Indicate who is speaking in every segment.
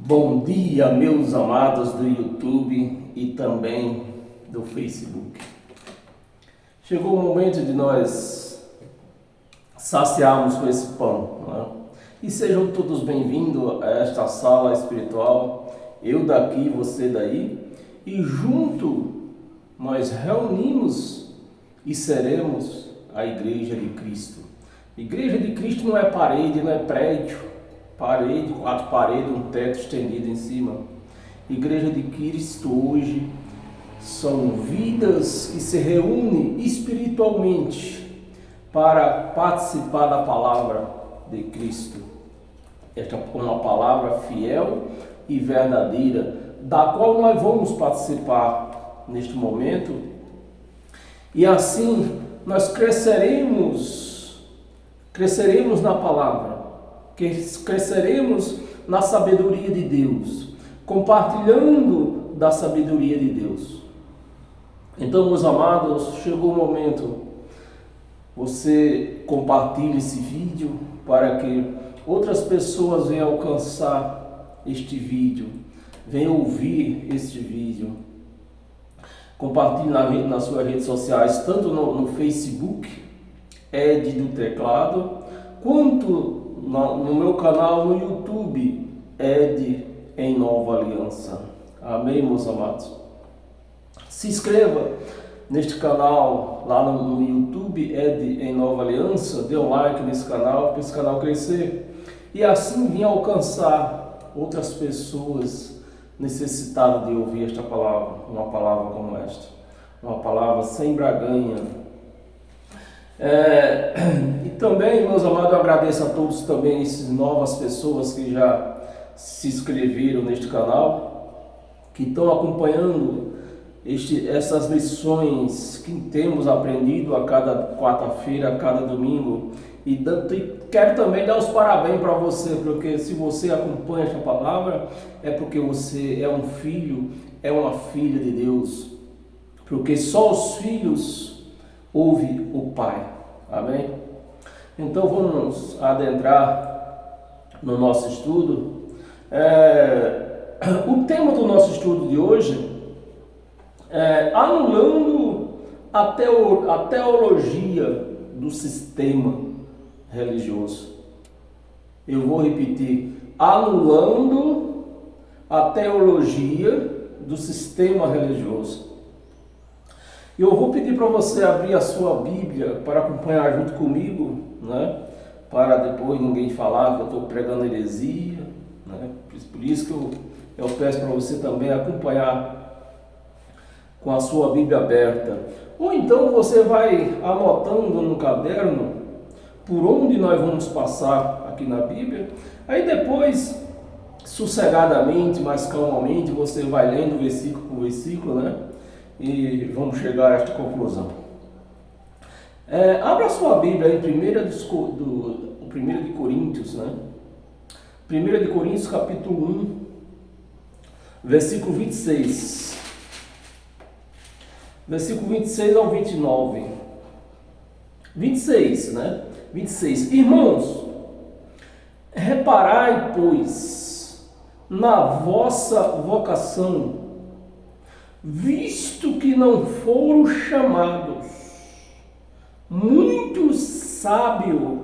Speaker 1: Bom dia, meus amados do YouTube e também do Facebook. Chegou o momento de nós saciarmos com esse pão, né? E sejam todos bem-vindos a esta sala espiritual, eu daqui, você daí, e junto nós reunimos e seremos a Igreja de Cristo. Igreja de Cristo não é parede, não é prédio, quatro paredes, um teto estendido em cima. Igreja de Cristo hoje são vidas que se reúnem espiritualmente para participar da palavra de Cristo. Esta é uma palavra fiel e verdadeira, da qual nós vamos participar neste momento. E assim nós cresceremos na palavra, cresceremos na sabedoria de Deus, compartilhando da sabedoria de Deus. Então, meus amados, chegou o momento, você compartilhe esse vídeo para que outras pessoas venham alcançar este vídeo, venham ouvir este vídeo. Compartilhe nas suas redes sociais, tanto no Facebook, Ed do Teclado, quanto no meu canal no YouTube, Ed em Nova Aliança. Amém, meus amados? Se inscreva neste canal lá no YouTube, Ed em Nova Aliança, dê um like nesse canal, para esse canal crescer e assim vir alcançar outras pessoas necessitadas de ouvir esta palavra, uma palavra como esta, uma palavra sem braganha. E também, meus amados, eu agradeço a todos também, essas novas pessoas que já se inscreveram neste canal, que estão acompanhando essas lições que temos aprendido a cada quarta-feira, a cada domingo. E quero também dar os parabéns para você, porque se você acompanha esta palavra, é porque você é um filho, é uma filha de Deus, porque só os filhos ouvem o Pai. Amém? Então vamos adentrar no nosso estudo. O tema do nosso estudo de hoje é anulando a teologia do sistema religioso. Eu vou repetir: anulando a teologia do sistema religioso. Eu vou pedir para você abrir a sua Bíblia para acompanhar junto comigo, né? Para depois ninguém falar que eu estou pregando heresia, né? Por isso que eu peço para você também acompanhar com a sua Bíblia aberta. Ou então você vai anotando no caderno por onde nós vamos passar aqui na Bíblia. Aí depois, sossegadamente, mais calmamente, você vai lendo versículo por versículo, né? E vamos chegar a esta conclusão. Abra sua Bíblia em 1 de Coríntios, né? 1 de Coríntios capítulo 1, versículo 26. Versículo 26 ao 29. 26, né? 26. Irmãos, reparai, pois, na vossa vocação, visto que não foram chamados muitos sábios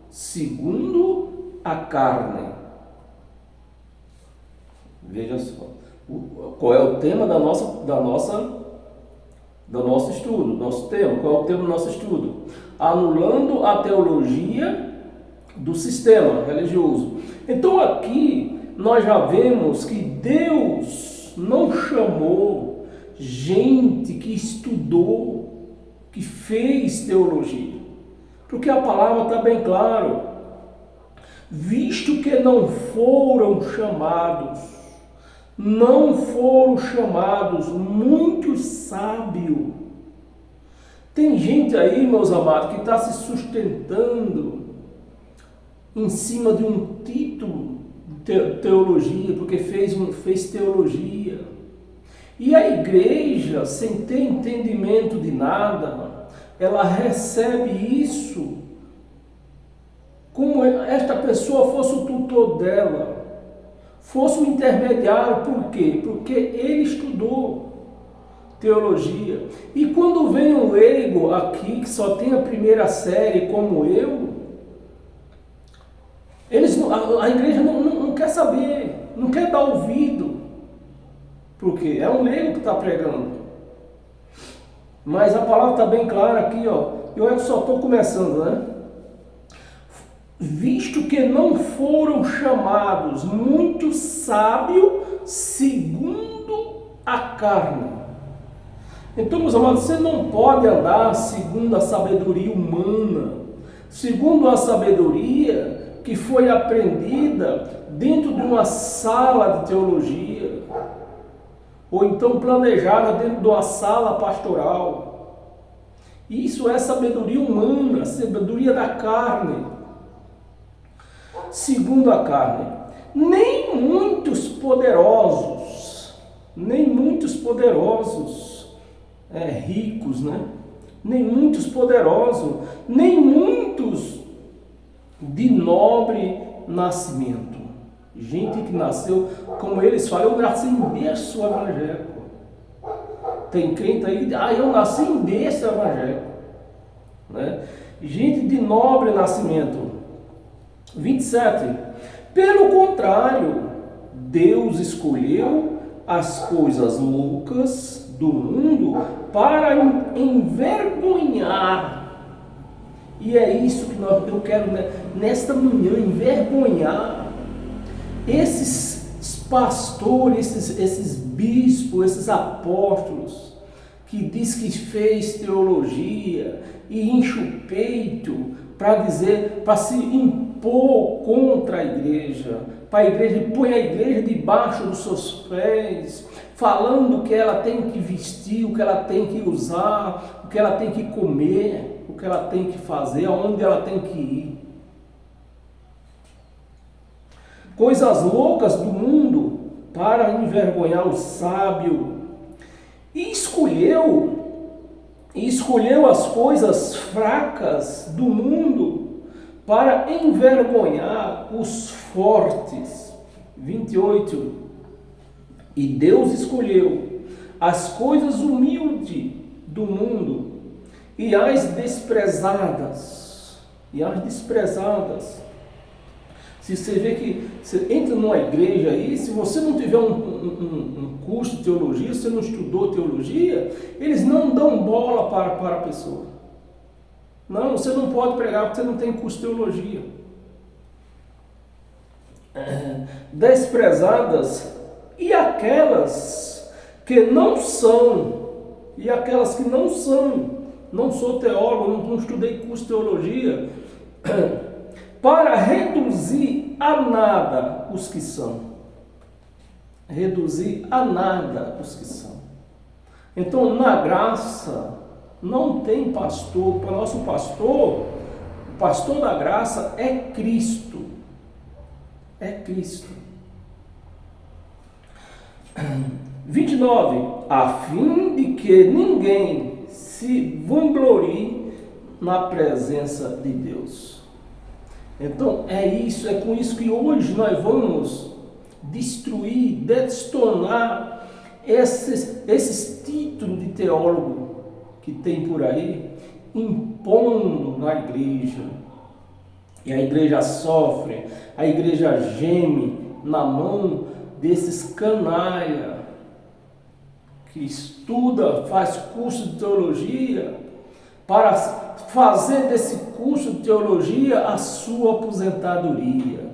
Speaker 1: segundo a carne. Veja só, qual é o tema do nosso estudo, nosso tema. Qual é o tema do nosso estudo? Anulando a teologia do sistema religioso. Então aqui nós já vemos que Deus não chamou gente que estudou, que fez teologia, porque a palavra está bem claro: visto que não foram chamados muitos sábios. Tem gente aí, meus amados, que está se sustentando em cima de um título de teologia, porque fez teologia. E a igreja, sem ter entendimento de nada, ela recebe isso como esta pessoa fosse o tutor dela, fosse um intermediário. Por quê? Porque ele estudou teologia. E quando vem um leigo aqui, que só tem a primeira série como eu, a igreja não quer saber, não quer dar ouvido, porque é um leigo que está pregando. Mas a palavra está bem clara aqui, ó. Eu só estou começando, né? Visto que não foram chamados muito sábio segundo a carne. Então, meus amados, você não pode andar segundo a sabedoria humana, segundo a sabedoria que foi aprendida dentro de uma sala de teologia, ou então planejada dentro de uma sala pastoral. Isso é sabedoria humana, sabedoria da carne. Segundo a carne, nem muitos poderosos, ricos, né? Nem muitos poderosos, nem muitos de nobre nascimento. Gente que nasceu, como eles falam, eu nasci em berço evangélico. Tem crente aí, eu nasci em berço evangélico, né? Gente de nobre nascimento. 27. Pelo contrário, Deus escolheu as coisas loucas do mundo para envergonhar. E é isso que eu quero nesta manhã, envergonhar esses pastores, esses bispos, esses apóstolos que diz que fez teologia e enche o peito para dizer, para se impor contra a igreja, para a igreja, põe a igreja debaixo dos seus pés, falando o que ela tem que vestir, o que ela tem que usar, o que ela tem que comer, o que ela tem que fazer, aonde ela tem que ir. Coisas loucas do mundo para envergonhar o sábio. E escolheu as coisas fracas do mundo para envergonhar os fortes. 28. E Deus escolheu as coisas humildes do mundo e as desprezadas. Se você vê que você entra numa igreja aí, se você não tiver um curso de teologia, se você não estudou teologia, eles não dão bola para a pessoa. Não, você não pode pregar porque você não tem curso de teologia. Desprezadas, e aquelas que não são, não sou teólogo, não estudei curso de teologia, para reduzir a nada os que são. Então, na graça, não tem pastor. Para nosso pastor, o pastor da graça é Cristo. É Cristo. 29. A fim de que ninguém se vanglorie na presença de Deus. Então é com isso que hoje nós vamos destruir, destronar esses títulos de teólogo que tem por aí, impondo na igreja. E a igreja sofre, a igreja geme na mão desses canalha que estuda, faz curso de teologia, para fazer desse curso de teologia a sua aposentadoria,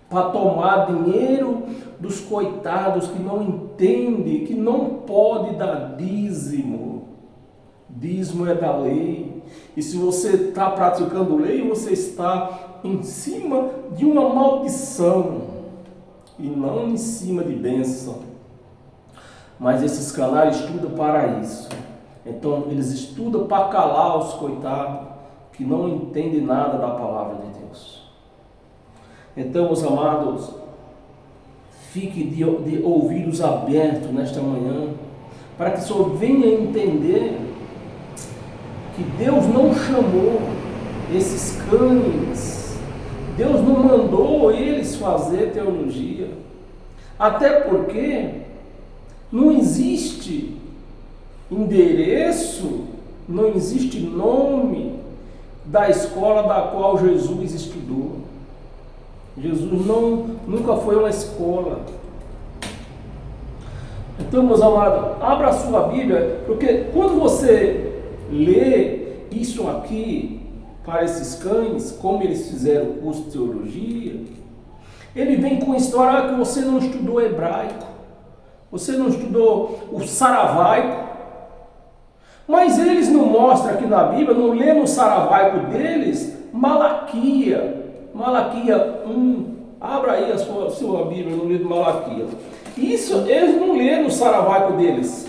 Speaker 1: para tomar dinheiro dos coitados que não entendem, que não pode dar dízimo. Dízimo é da lei, e se você está praticando lei, você está em cima de uma maldição, e não em cima de bênção. Mas esses canais estudam para isso. Então eles estudam para calar os coitados que não entendem nada da palavra de Deus. Então, meus amados, fique de ouvidos abertos nesta manhã, para que só venha entender que Deus não chamou esses cães, Deus não mandou eles fazer teologia. Até porque não existe endereço, não existe nome da escola da qual Jesus estudou. Jesus nunca foi uma escola. Então, meus amados, abra a sua Bíblia, porque quando você lê isso aqui para esses cães, como eles fizeram o curso de teologia, ele vem com história que você não estudou hebraico, você não estudou o saravaico, mas eles não mostram aqui na Bíblia, não lê no saravaico deles, Malaquia 1. Abra aí a sua Bíblia no livro de Malaquia. Isso eles não lêem no saravaico deles.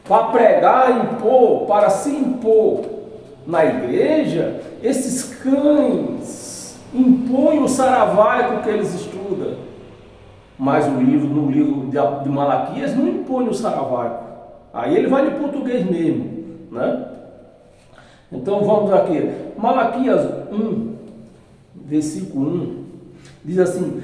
Speaker 1: Para pregar, impor, para se impor na igreja, esses cães impõem o saravaico que eles estudam. Mas no livro de Malaquias não impõe o saravaico. Aí ele vai de português mesmo, né? Então vamos aqui. Malaquias 1, versículo 1, diz assim: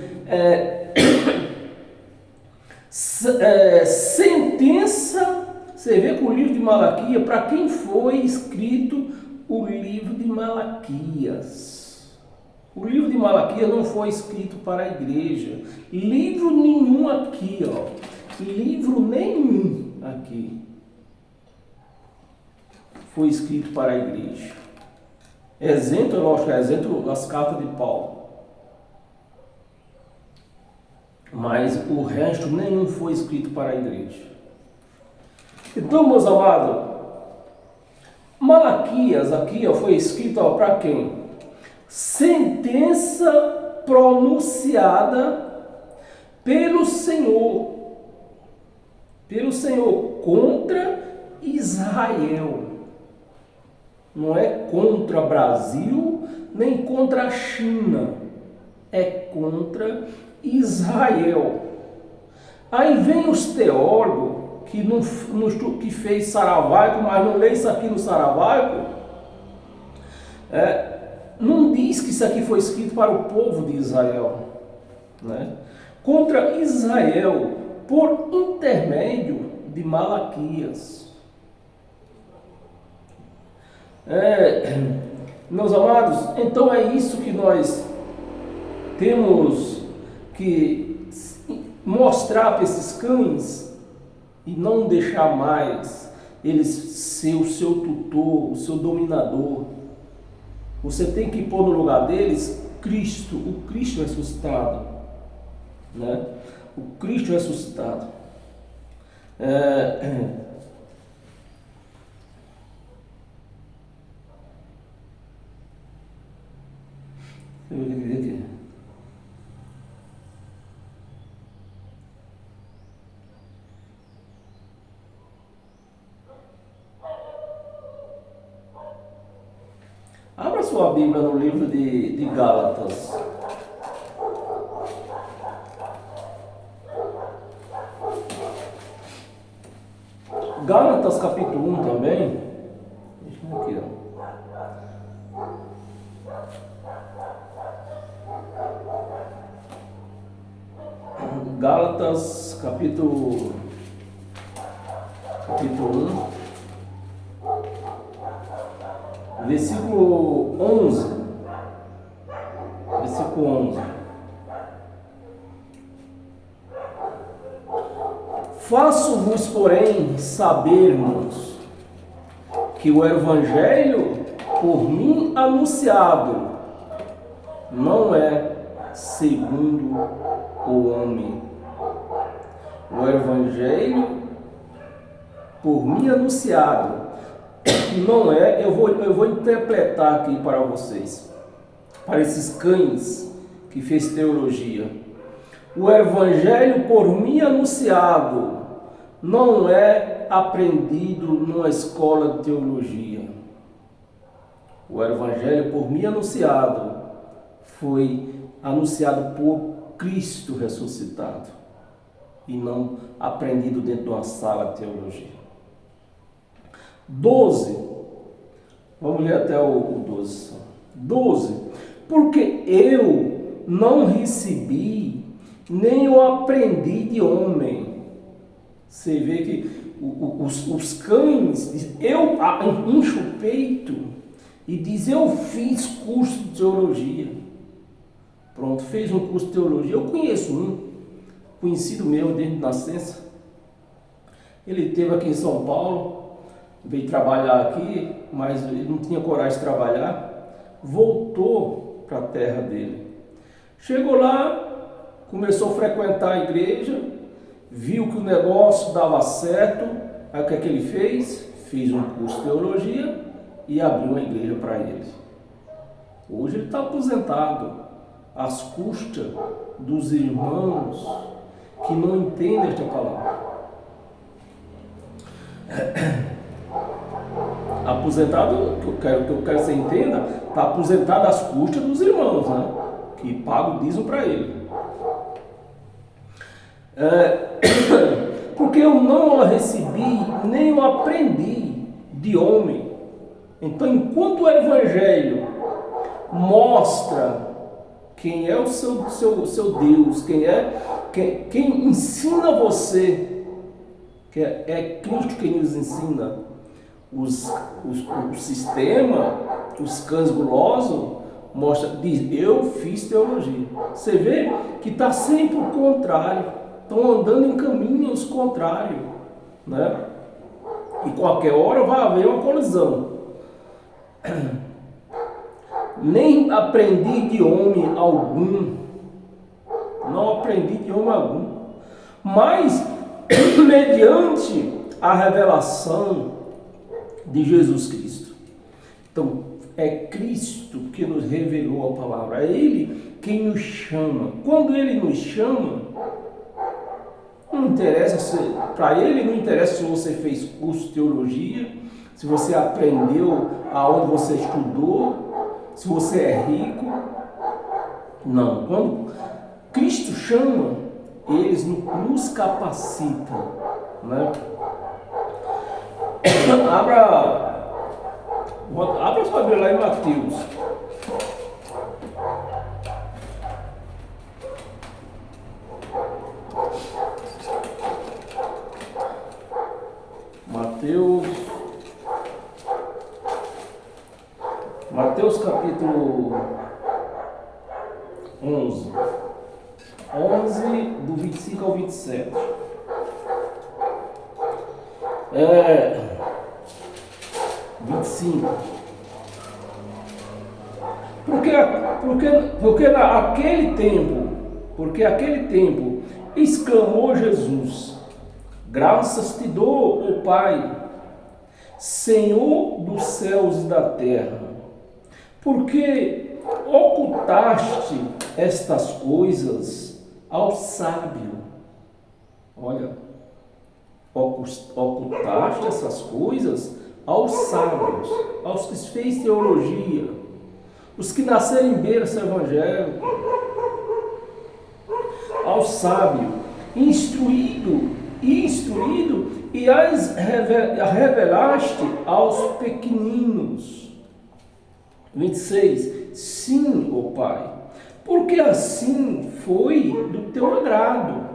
Speaker 1: sentença. Você vê que o livro de Malaquias, para quem foi escrito o livro de Malaquias? O livro de Malaquias não foi escrito para a igreja. Livro nenhum aqui, ó. Livro nenhum aqui foi escrito para a igreja. Exemplo, lógico, exemplo as cartas de Paulo. Mas o resto nenhum foi escrito para a igreja. Então, meus amados, Malaquias aqui foi escrito para quem? Sentença pronunciada pelo Senhor contra Israel. Não é contra Brasil, nem contra a China, é contra Israel. Aí vem os teólogos que fez saravaico, mas não lê isso aqui no saravaico, não diz que isso aqui foi escrito para o povo de Israel, né? Contra Israel, por intermédio de Malaquias. Meus amados, então é isso que nós temos que mostrar para esses cães e não deixar mais eles ser o seu tutor, o seu dominador. Você tem que pôr no lugar deles Cristo, o Cristo ressuscitado, né? O Cristo ressuscitado. Eu vou dividir aqui. Abra sua Bíblia no livro de Gálatas. Gálatas capítulo 1 também. Deixa eu ver aqui, ó. Gálatas capítulo 1. Versículo 11. Faço-vos, porém, sabermos que o Evangelho por mim anunciado não é segundo o homem. O Evangelho por mim anunciado não é, eu vou interpretar aqui para vocês, para esses cães que fez teologia. O Evangelho por mim anunciado não é aprendido numa escola de teologia. O Evangelho por mim anunciado foi anunciado por Cristo ressuscitado e não aprendido dentro de uma sala de teologia. 12, vamos ler até o 12. Porque eu não recebi nem eu aprendi de homem. Você vê que os cães, eu encho o peito e diz, eu fiz curso de teologia. Pronto, fez um curso de teologia. Eu conheço um conhecido meu desde nascença. Ele esteve aqui em São Paulo, veio trabalhar aqui, mas ele não tinha coragem de trabalhar. Voltou para a terra dele. Chegou lá, começou a frequentar a igreja, viu que o negócio dava certo. Aí o que é que ele fez? Fez um curso de teologia e abriu uma igreja para ele. Hoje ele está aposentado, às custas dos irmãos que não entendem esta palavra. Aposentado, que eu quero que você entenda, está aposentado às custas dos irmãos, né? Que pagam o dízimo para ele. Porque eu não a recebi, nem eu aprendi de homem. Então, enquanto o Evangelho mostra quem é o seu Deus, quem ensina você, que é Cristo quem nos ensina, o sistema, os cães gulosos, diz, eu fiz teologia. Você vê que está sempre o contrário, estão andando em caminhos contrários, né? E qualquer hora vai haver uma colisão. Nem aprendi de homem algum, não aprendi de homem algum, mas mediante a revelação de Jesus Cristo. Então, é Cristo que nos revelou a palavra, é Ele quem nos chama. Quando Ele nos chama, não interessa para Ele não interessa se você fez curso de teologia, se você aprendeu aonde você estudou, se você é rico. Não, quando Cristo chama, eles nos capacitam, né? Abra sua Bíblia lá em Mateus. Mateus capítulo 11, do 25 ao 27. 25. Porque naquele tempo exclamou Jesus: graças te dou, ó Pai, Senhor dos céus e da terra, porque ocultaste estas coisas ao sábio. Olha, ocultaste essas coisas aos sábios, aos que fez teologia, os que nasceram em berço evangélico, ao sábio, instruído e as revelaste aos pequeninos. 26. Sim, ó Pai, porque assim foi do teu agrado.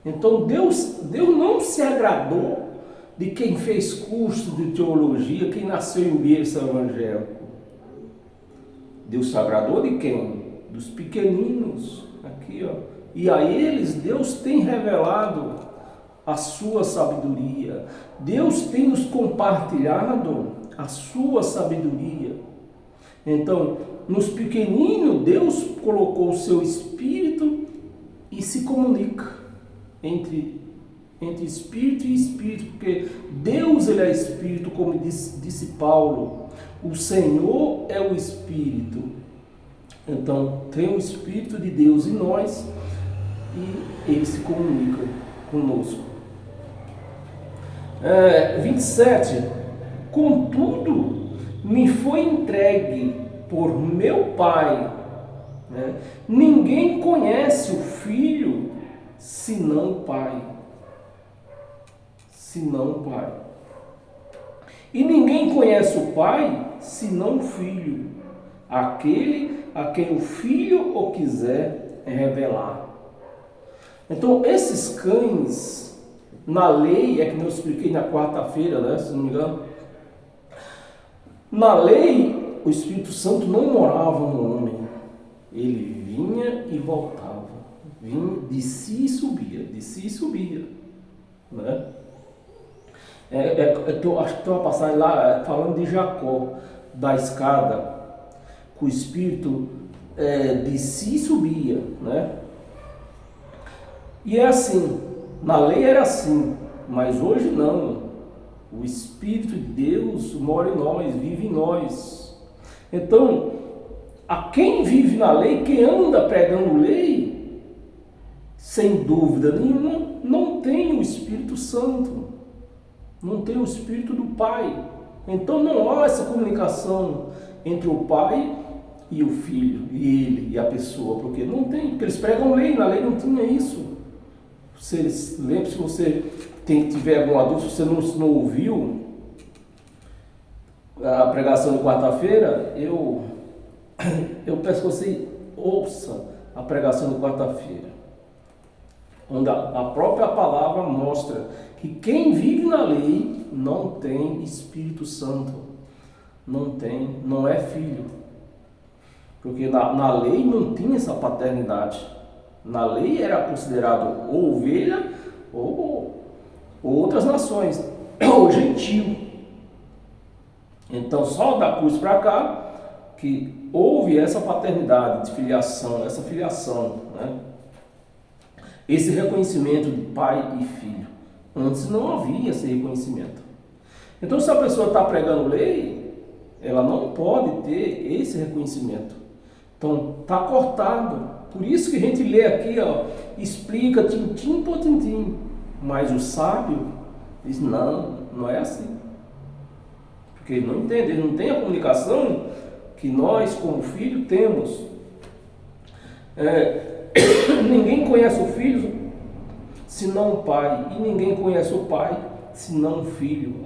Speaker 1: Então Deus não se agradou de quem fez curso de teologia, quem nasceu em berço evangélico. Deus se agradou de quem? Dos pequeninos. Aqui, ó. E a eles Deus tem revelado a sua sabedoria. Deus tem nos compartilhado a sua sabedoria. Então, nos pequeninos, Deus colocou o seu Espírito e se comunica entre Espírito e Espírito, porque Deus ele é Espírito, como disse Paulo. O Senhor é o Espírito. Então, tem o Espírito de Deus em nós e Ele se comunica conosco. 27. Contudo, me foi entregue por meu Pai. Ninguém conhece o Filho, senão o Pai. Senão o Pai. E ninguém conhece o Pai, senão o Filho, aquele a quem o Filho o quiser revelar. Então, esses cães, na lei, é que eu expliquei na quarta-feira, né, se não me engano, na lei, o Espírito Santo não morava no homem. Ele vinha e voltava. Vinha, descia e subia. Né? Acho que tem uma passagem lá falando de Jacó, da escada, que o Espírito descia e subia. Né? E é assim, na lei era assim, mas hoje não. O Espírito de Deus mora em nós, vive em nós. Então, a quem vive na lei, quem anda pregando lei, sem dúvida nenhuma, não tem o Espírito Santo, não tem o Espírito do Pai. Então não há essa comunicação entre o Pai e o Filho, e ele e a pessoa, porque não tem, porque eles pregam lei, na lei não tinha isso. Lembra, se você tiver alguma dúvida, se você não ouviu a pregação de quarta-feira, eu peço que você ouça a pregação de quarta-feira, onde a própria palavra mostra que quem vive na lei não tem Espírito Santo, não é filho, porque na lei não tinha essa paternidade. Na lei era considerado ou ovelha ou outras nações, ou gentio. Então só da cruz para cá que houve essa paternidade de filiação, essa filiação, né? Esse reconhecimento de pai e filho. Antes não havia esse reconhecimento. Então se a pessoa está pregando lei, ela não pode ter esse reconhecimento. Então está cortado. Por isso que a gente lê aqui, ó, explica tintim por tintim. Mas o sábio diz, não é assim. Porque ele não entende, ele não tem a comunicação que nós, como filho, temos. Ninguém conhece o filho senão o pai, e ninguém conhece o pai senão o filho,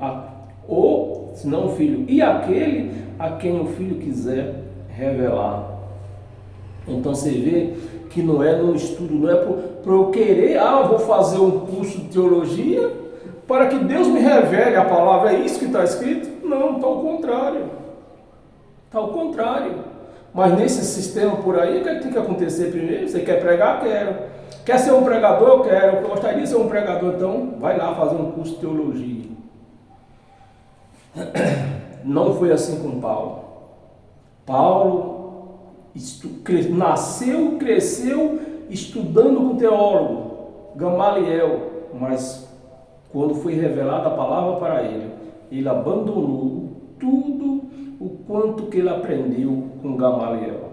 Speaker 1: senão o filho, e aquele a quem o filho quiser revelar. Então você vê que não é no estudo, não é para eu querer, vou fazer um curso de teologia para que Deus me revele a palavra, é isso que está escrito? Não, está ao contrário. Está ao contrário. Mas nesse sistema por aí, o que tem que acontecer primeiro? Você quer pregar? Quero. Quer ser um pregador? Eu quero. Eu gostaria de ser um pregador, então vai lá fazer um curso de teologia. Não foi assim com Paulo. Paulo nasceu, cresceu estudando com o teólogo Gamaliel, mas quando foi revelada a palavra para ele, ele abandonou tudo o quanto que ele aprendeu com Gamaliel.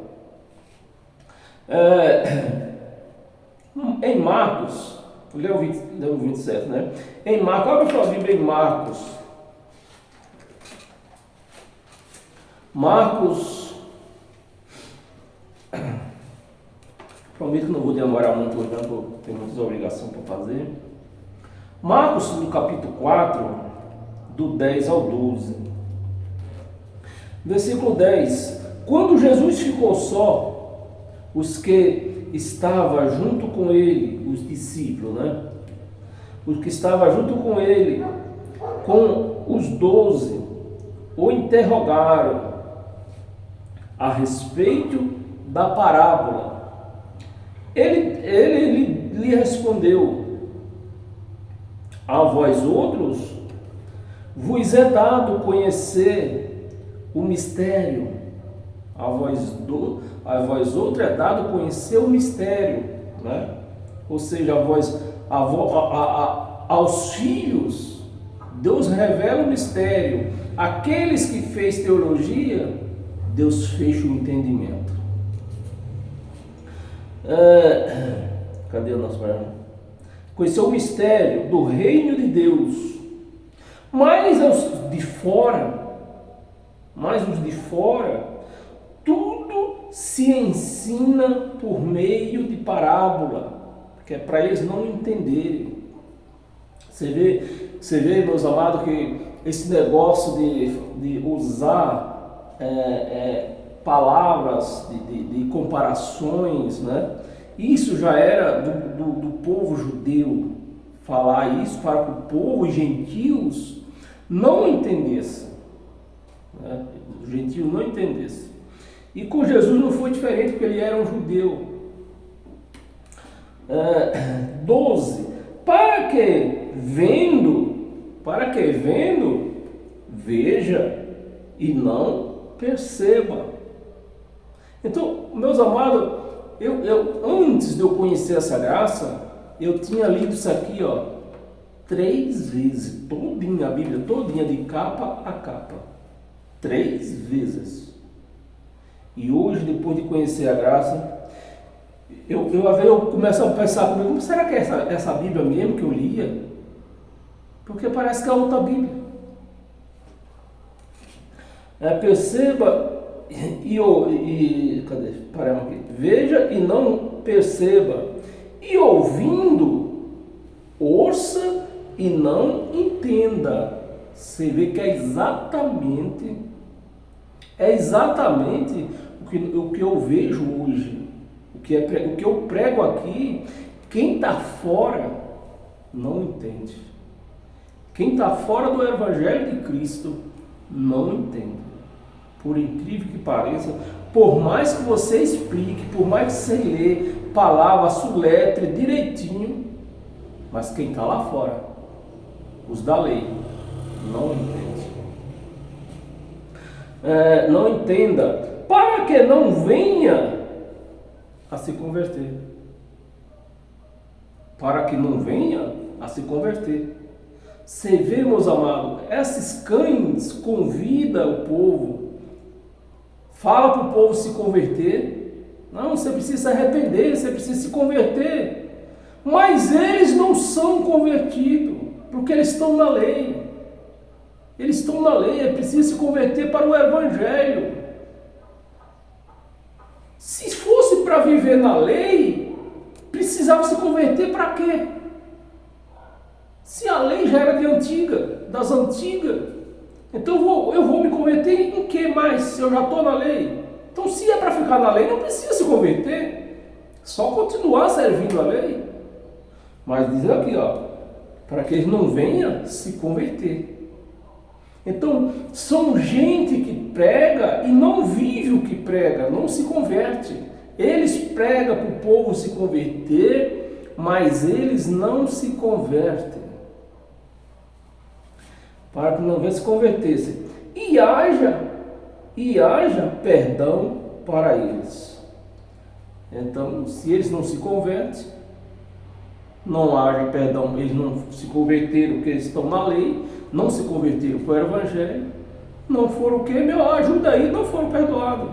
Speaker 1: Em Marcos, leu o 27, né? Em Marcos, olha para a Bíblia em Marcos. Prometo que não vou demorar muito hoje, porque eu tenho muitas obrigações para fazer. Marcos, no capítulo 4, do 10 ao 12. Versículo 10. Quando Jesus ficou só, os que estavam junto com ele, os discípulos, né? Os que estavam junto com ele, com os 12, o interrogaram a respeito da parábola. Ele lhe respondeu: a vós outros vos é dado conhecer o mistério. A vós outros é dado conhecer o mistério, né? Ou seja, aos filhos Deus revela o mistério. Aqueles que fez teologia, Deus fecha o entendimento. Cadê o nosso programa? Conhecer o mistério do reino de Deus. Mas os de fora, tudo se ensina por meio de parábola, que é para eles não entenderem. Você vê, meus amados, que esse negócio de usar palavras, de comparações, né? Isso já era do povo judeu, falar isso para que o povo e gentios não entendessem. Né? Os gentios não entendessem. E com Jesus não foi diferente, porque ele era um judeu. 12. Para que vendo, veja e não perceba. Então, meus amados, eu antes de eu conhecer essa graça, eu tinha lido isso aqui, 3 vezes, todinha a Bíblia, todinha de capa a capa, 3 vezes. E hoje, depois de conhecer a graça, eu começo a pensar comigo, como será que é essa Bíblia mesmo que eu lia? Porque parece que é outra Bíblia. Perceba cadê? Paramos aqui. Veja e não perceba. E ouvindo, ouça e não entenda. Você vê que é exatamente o que eu vejo hoje. O que eu prego aqui, quem está fora não entende. Quem está fora do Evangelho de Cristo não entende. Por incrível que pareça, por mais que você explique, por mais que você lê palavra, suletre direitinho, mas quem está lá fora, os da lei, não entende. Não entenda, para que não venha a se converter. Para que não venha a se converter. Você vê, meus amados, esses cães convidam o povo, fala para o povo se converter. Não, você precisa se arrepender, você precisa se converter. Mas eles não são convertidos, porque eles estão na lei. Eles estão na lei, é preciso se converter para o Evangelho. Se fosse para viver na lei, precisava se converter para quê? Se a lei já era das antigas, então eu vou me converter em que mais, se eu já estou na lei? Então, se é para ficar na lei, não precisa se converter, só continuar servindo a lei. Mas diz aqui, para que eles não venham se converter. Então, são gente que prega e não vive o que prega, não se converte. Eles pregam para o povo se converter, mas eles não se convertem. Para que não venha se convertesse. E haja perdão para eles. Então, se eles não se convertem, não haja perdão, eles não se converteram porque eles estão na lei, não se converteram para o Evangelho, não foram o quê? Ajuda aí, não foram perdoados.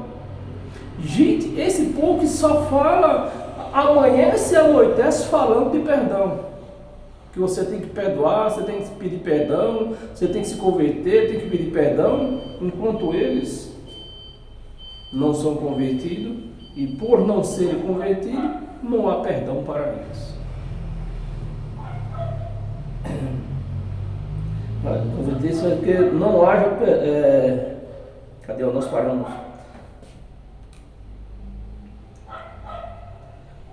Speaker 1: Gente, esse povo que só fala, amanhece e anoitece falando de perdão. Que você tem que perdoar, você tem que pedir perdão, você tem que se converter, tem que pedir perdão, enquanto eles não são convertidos, e por não serem convertidos, não há perdão para eles. Isso é que não haja. Cadê nós paramos?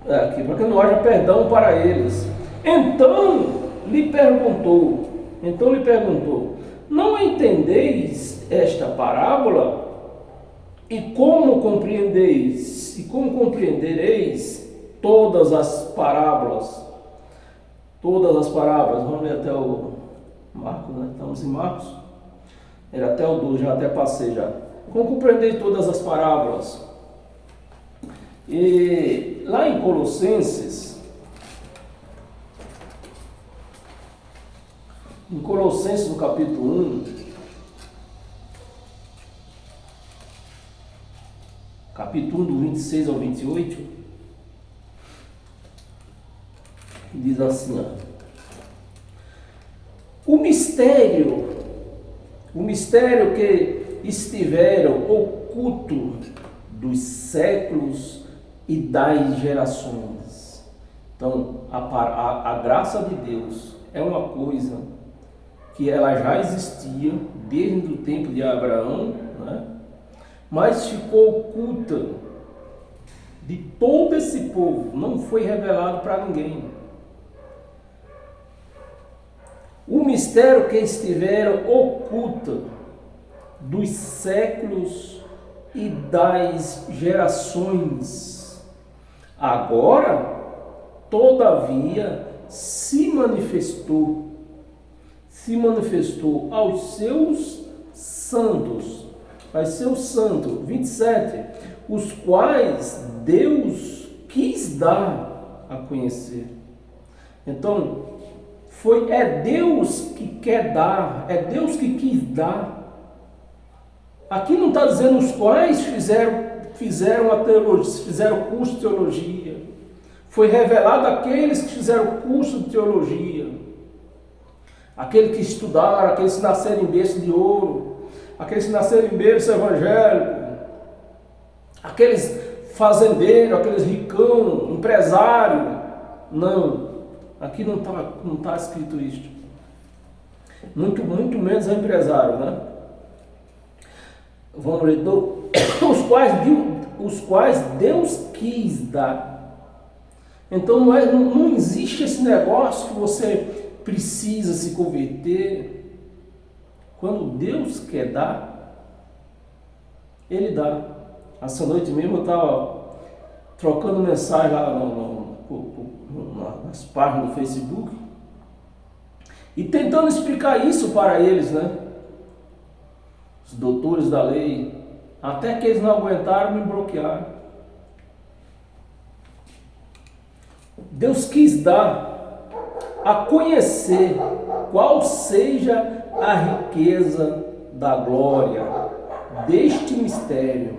Speaker 1: Aqui, para que não haja perdão para eles. Então lhe perguntou, não entendeis esta parábola? E como compreendereis todas as parábolas? Vamos ver até o Marcos, né? Estamos em Marcos. Era até o 12, já até passei já. Como compreendereis todas as parábolas? E lá em Colossenses, no capítulo 1, capítulo 1, do 26 ao 28, diz assim, o mistério que estiveram oculto dos séculos e das gerações. Então, a graça de Deus é uma coisa que ela já existia desde o tempo de Abraão, né? Mas ficou oculta de todo esse povo, não foi revelado para ninguém. O mistério que estivera oculto dos séculos e das gerações, agora, todavia, se manifestou aos seus santos, aos seus santos, 27, os quais Deus quis dar a conhecer. Então, é Deus que quer dar, é Deus que quis dar. Aqui não está dizendo os quais fizeram a teologia, fizeram o curso de teologia. Foi revelado àqueles que fizeram o curso de teologia. Aqueles que estudaram, aqueles que nasceram em berço de ouro, aqueles que nasceram em berço evangélico, aqueles fazendeiros, aqueles ricão, empresário. Não, aqui não tá escrito isso. Muito menos é empresário, né? Vamos ler, os quais Deus quis dar. Então não existe esse negócio que você precisa se converter. Quando Deus quer dar, Ele dá. Essa noite mesmo eu estava trocando mensagem lá nas páginas do Facebook e tentando explicar isso para eles, né? Os doutores da lei, até que eles não aguentaram, me bloquearam. Deus quis dar a conhecer qual seja a riqueza da glória deste mistério.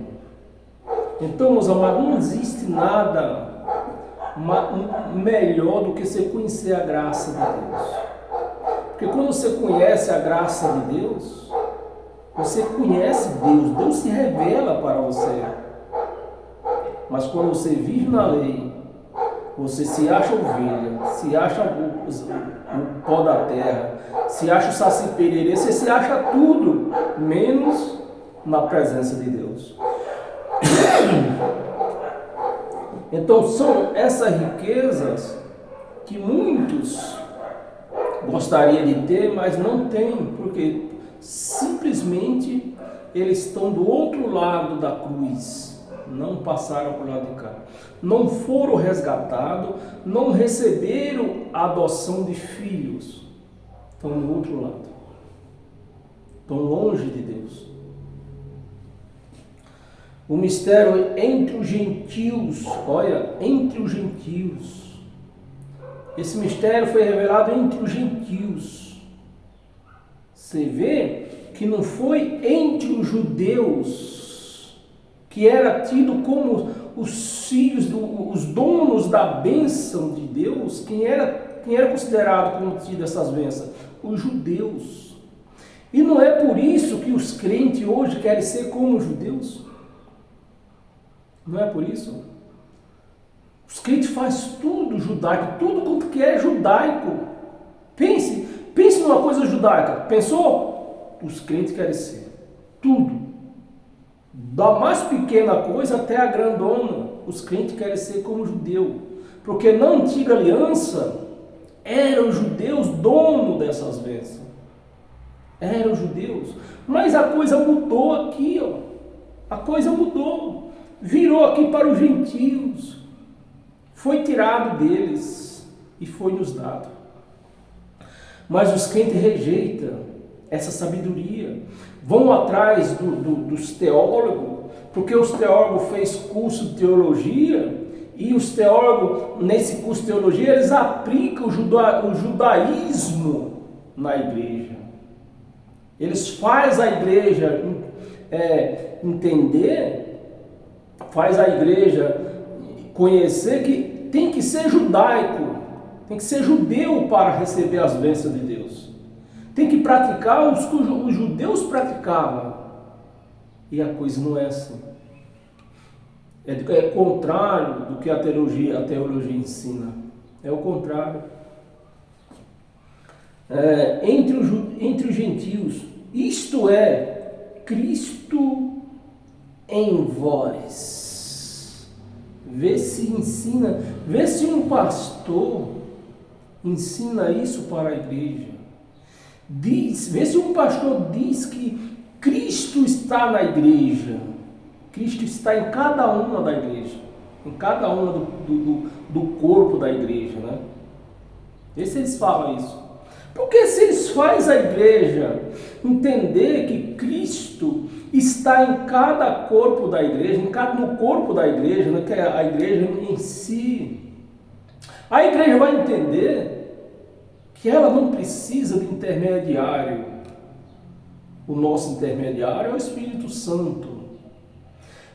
Speaker 1: Então, meus amados, não existe nada melhor do que você conhecer a graça de Deus. Porque quando você conhece a graça de Deus, você conhece Deus, Deus se revela para você. Mas quando você vive na lei, você se acha ovelha, se acha o pó da terra, se acha o saci pererê, você se acha tudo, menos na presença de Deus. Então são essas riquezas que muitos gostariam de ter, mas não têm, porque simplesmente eles estão do outro lado da cruz, não passaram para o lado de cá, não foram resgatados, não receberam a adoção de filhos, estão do outro lado, estão longe de Deus. O mistério entre os gentios, olha, entre os gentios. Esse mistério foi revelado entre os gentios. Você vê que não foi entre os judeus, que era tido como os filhos, os donos da bênção de Deus. Quem era considerado como tido essas bênçãos? Os judeus. E não é por isso que os crentes hoje querem ser como os judeus. Não é por isso? Os crentes fazem tudo judaico, tudo quanto que é judaico. Pense numa coisa judaica. Pensou? Os crentes querem ser. Tudo. Da mais pequena coisa até a grandona. Os crentes querem ser como judeu. Porque na antiga aliança, eram os judeus dono dessas bênçãos. Eram os judeus. Mas a coisa mudou aqui, ó. A coisa mudou. Virou aqui para os gentios, foi tirado deles e foi nos dado. Mas os crentes rejeitam essa sabedoria, vão atrás dos teólogos, porque os teólogos fez curso de teologia, e os teólogos, nesse curso de teologia, eles aplicam o judaísmo na igreja. Eles fazem a igreja entender, faz a igreja conhecer que tem que ser judaico, tem que ser judeu para receber as bênçãos de Deus. Tem que praticar os que os judeus praticavam. E a coisa não é assim. É contrário do que a teologia ensina. É o contrário. Entre os gentios, isto é, Cristo em vós. vê se ensina, vê se um pastor ensina isso para a igreja. Vê se um pastor diz que Cristo está na igreja. Cristo está em cada uma da igreja, em cada uma do corpo da igreja, né? Vê se eles falam isso. Porque se eles fazem a igreja entender que Cristo está em cada corpo da igreja, no corpo da igreja, né, que é a igreja em si, a igreja vai entender que ela não precisa de intermediário. O nosso intermediário é o Espírito Santo.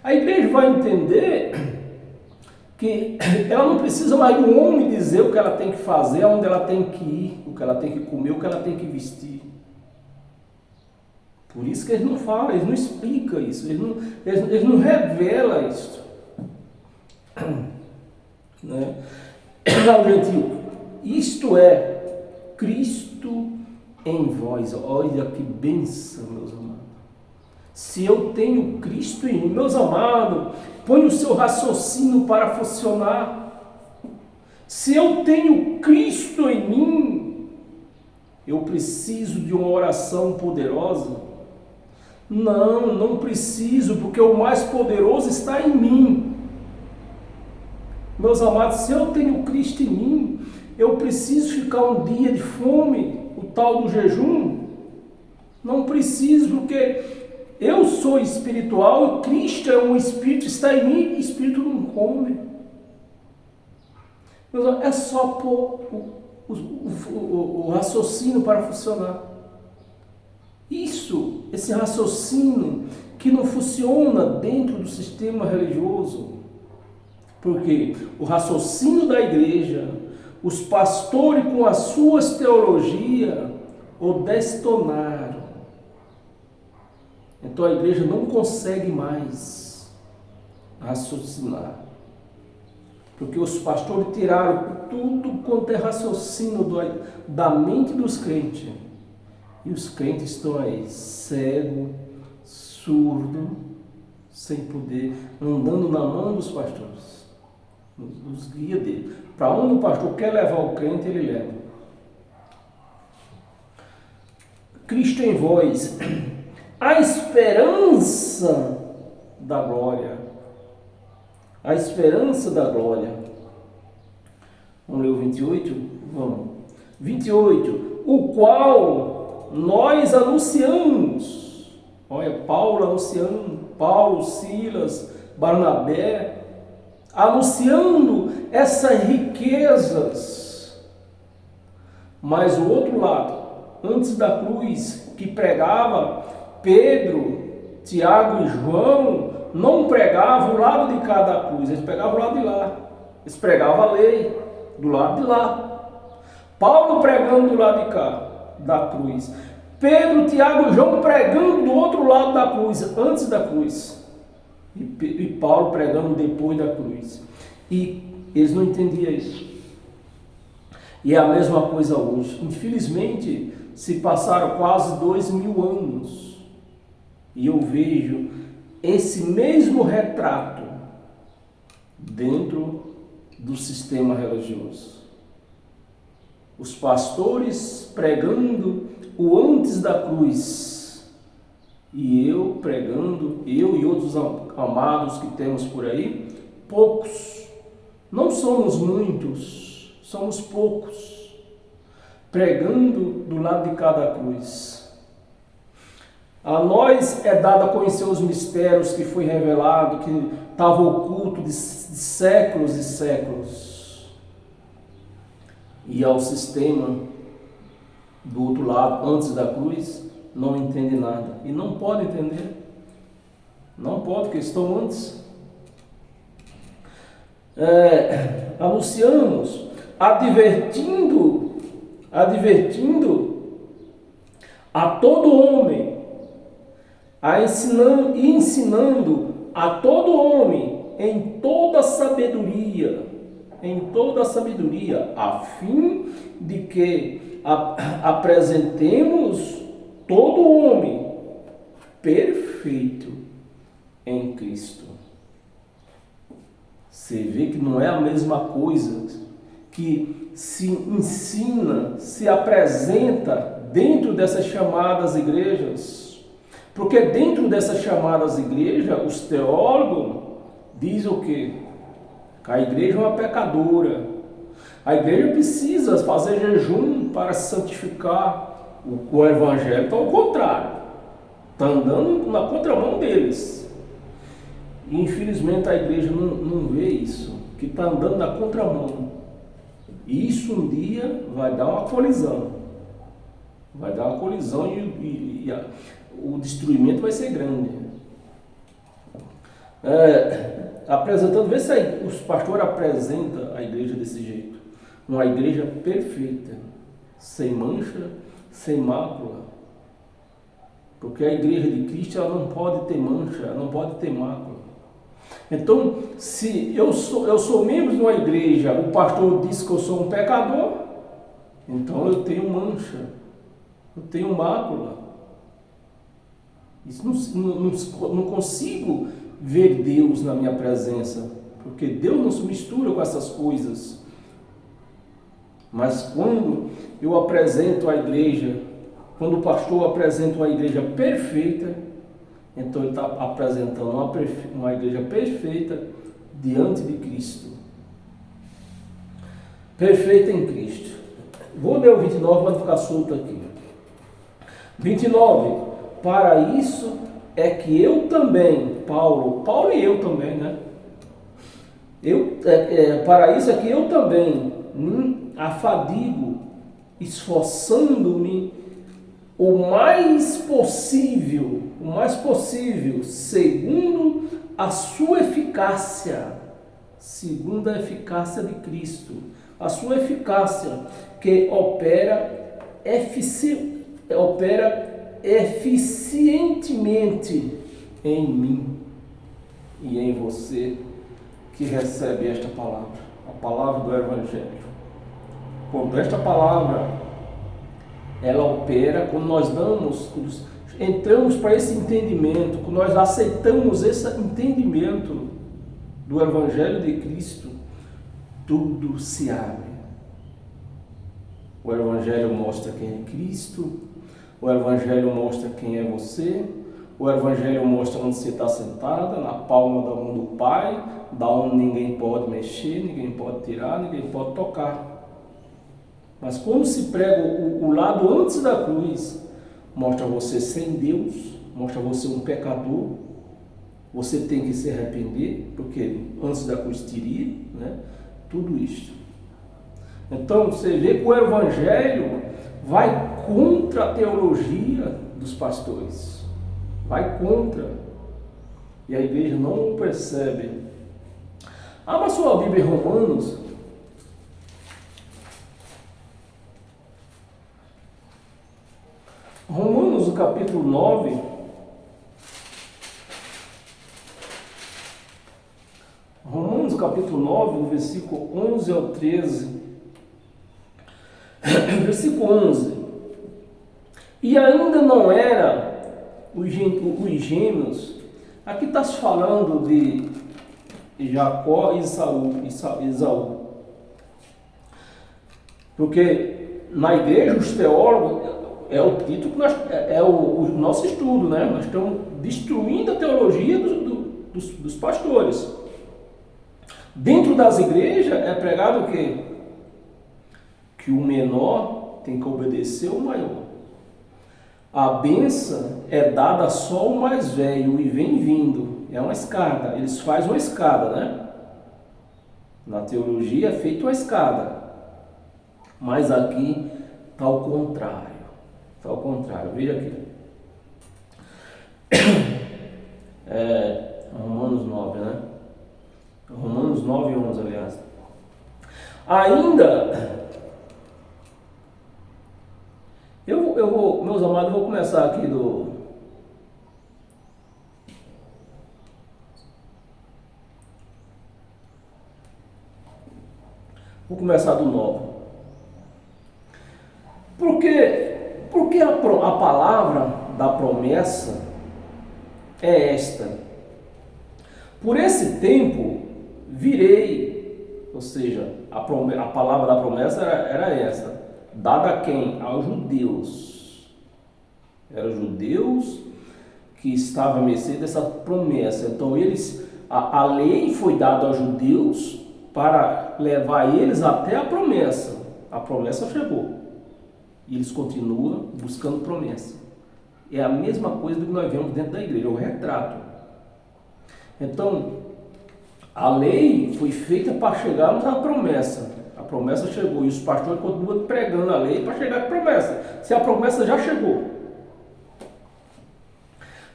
Speaker 1: A igreja vai entender que ela não precisa mais do homem dizer o que ela tem que fazer, aonde ela tem que ir, o que ela tem que comer, o que ela tem que vestir. Por isso que eles não falam, eles não explicam isso, eles não revelam isso. Né? Isto é Cristo em vós. Olha que bênção, meus amados. Se eu tenho Cristo em mim, meus amados, põe o seu raciocínio para funcionar. Se eu tenho Cristo em mim, eu preciso de uma oração poderosa? Não preciso, porque o mais poderoso está em mim. Meus amados, se eu tenho Cristo em mim, eu preciso ficar um dia de fome, o tal do jejum? Não preciso, porque eu sou espiritual e Cristo é um espírito, está em mim, e espírito não come. É só pôr o raciocínio para funcionar. Esse raciocínio que não funciona dentro do sistema religioso. Porque o raciocínio da igreja, os pastores com as suas teologias, o destonaram. Então a igreja não consegue mais raciocinar. Porque os pastores tiraram tudo quanto é raciocínio da mente dos crentes. E os crentes estão aí, cego, surdo, sem poder, andando na mão dos pastores, nos guia dele. Para onde o pastor quer levar o crente, ele leva. Cristo em vós, a esperança da glória. A esperança da glória. Vamos ler o 28? Vamos. 28. O qual nós anunciamos. Olha, Paulo anunciando. Paulo, Silas, Barnabé. Anunciando essas riquezas. Mas o outro lado, antes da cruz, que pregava Pedro, Tiago e João, não pregavam o lado de cada cruz, eles pregavam o lado de lá. Eles pregavam a lei do lado de lá. Paulo pregando do lado de cá, da cruz. Pedro, Tiago e João pregando do outro lado da cruz, antes da cruz. E Paulo pregando depois da cruz. E eles não entendiam isso. E é a mesma coisa hoje. Infelizmente, se passaram quase 2000 anos. E eu vejo esse mesmo retrato dentro do sistema religioso. Os pastores pregando o antes da cruz. E eu pregando, eu e outros amados que temos por aí, poucos. Não somos muitos, somos poucos. Pregando do lado de cada cruz. A nós é dado a conhecer os mistérios que foi revelado, que estava oculto de séculos e séculos. E ao sistema do outro lado, antes da cruz, não entende nada. E não pode entender. Não pode, porque estão antes. Anunciamos, advertindo a todo homem, ensinando a todo homem em toda sabedoria, a fim de que apresentemos todo homem perfeito em Cristo. Você vê que não é a mesma coisa que se ensina, se apresenta dentro dessas chamadas igrejas. Porque dentro dessas chamadas igrejas, os teólogos dizem o quê? Que a igreja é uma pecadora. A igreja precisa fazer jejum para se santificar. O evangelho está ao contrário. Está andando na contramão deles. E infelizmente a igreja não vê isso, que está andando na contramão. E isso um dia vai dar uma colisão. Vai dar uma colisão e o destruimento vai ser grande. Apresentando, vê se os pastores apresentam a igreja desse jeito. Uma igreja perfeita, sem mancha, sem mácula. Porque a igreja de Cristo ela não pode ter mancha, ela não pode ter mácula. Então, se eu sou membro de uma igreja, o pastor diz que eu sou um pecador, então eu tenho mancha, eu tenho mácula. Isso não consigo ver Deus na minha presença, porque Deus não se mistura com essas coisas. Mas quando eu apresento a igreja, quando o pastor apresenta uma igreja perfeita, então ele está apresentando uma igreja perfeita diante de Cristo. Perfeita em Cristo. Vou ler o 29 para não ficar solto aqui. 29. Para isso é que eu também, Paulo e eu também, né? Para isso é que eu também afadigo, esforçando-me o mais possível, segundo a sua eficácia, segundo a eficácia de Cristo, a sua eficácia que opera eficientemente em mim e em você que recebe esta palavra, a palavra do Evangelho. Quando esta palavra ela opera, quando nós entramos para esse entendimento, quando nós aceitamos esse entendimento do Evangelho de Cristo, tudo se abre. O Evangelho mostra quem é Cristo, o Evangelho mostra quem é você, o Evangelho mostra onde você está sentada, na palma da mão do Pai, da onde ninguém pode mexer, ninguém pode tirar, ninguém pode tocar. Mas quando se prega o lado antes da cruz, mostra você sem Deus, mostra você um pecador, você tem que se arrepender, porque antes da cruz teria, né? Tudo isso. Então você vê que o Evangelho vai contra a teologia dos pastores, vai contra, e a igreja não o percebe. Abra sua Bíblia em Romanos. Romanos, no capítulo 9, Romanos, capítulo 9, no versículo 11 ao 13, versículo 11, e ainda não era os gêmeos, aqui está se falando de Jacó e Esaú, porque na igreja os teólogos, é o título que o nosso estudo, né? Nós estamos destruindo a teologia dos pastores. Dentro das igrejas é pregado o quê? Que o menor tem que obedecer ao maior. A bênção é dada só ao mais velho e vem vindo. É uma escada. Eles fazem uma escada, né? Na teologia é feita uma escada. Mas aqui está ao contrário. Está ao contrário, veja aqui. Romanos 9, né? Romanos 9 e 11, aliás. Ainda, eu vou, meus amados, eu vou começar aqui Vou começar do 9. Porque a palavra da promessa é esta. Por esse tempo virei, ou seja, a palavra da promessa era essa, dada a quem? Aos judeus. Eram os judeus que estavam a mercê dessa promessa. Então a lei foi dada aos judeus para levar eles até a promessa. A promessa chegou. E eles continuam buscando promessa. É a mesma coisa do que nós vemos dentro da igreja, é o retrato. Então, a lei foi feita para chegarmos à promessa. A promessa chegou e os pastores continuam pregando a lei para chegar à promessa. Se a promessa já chegou.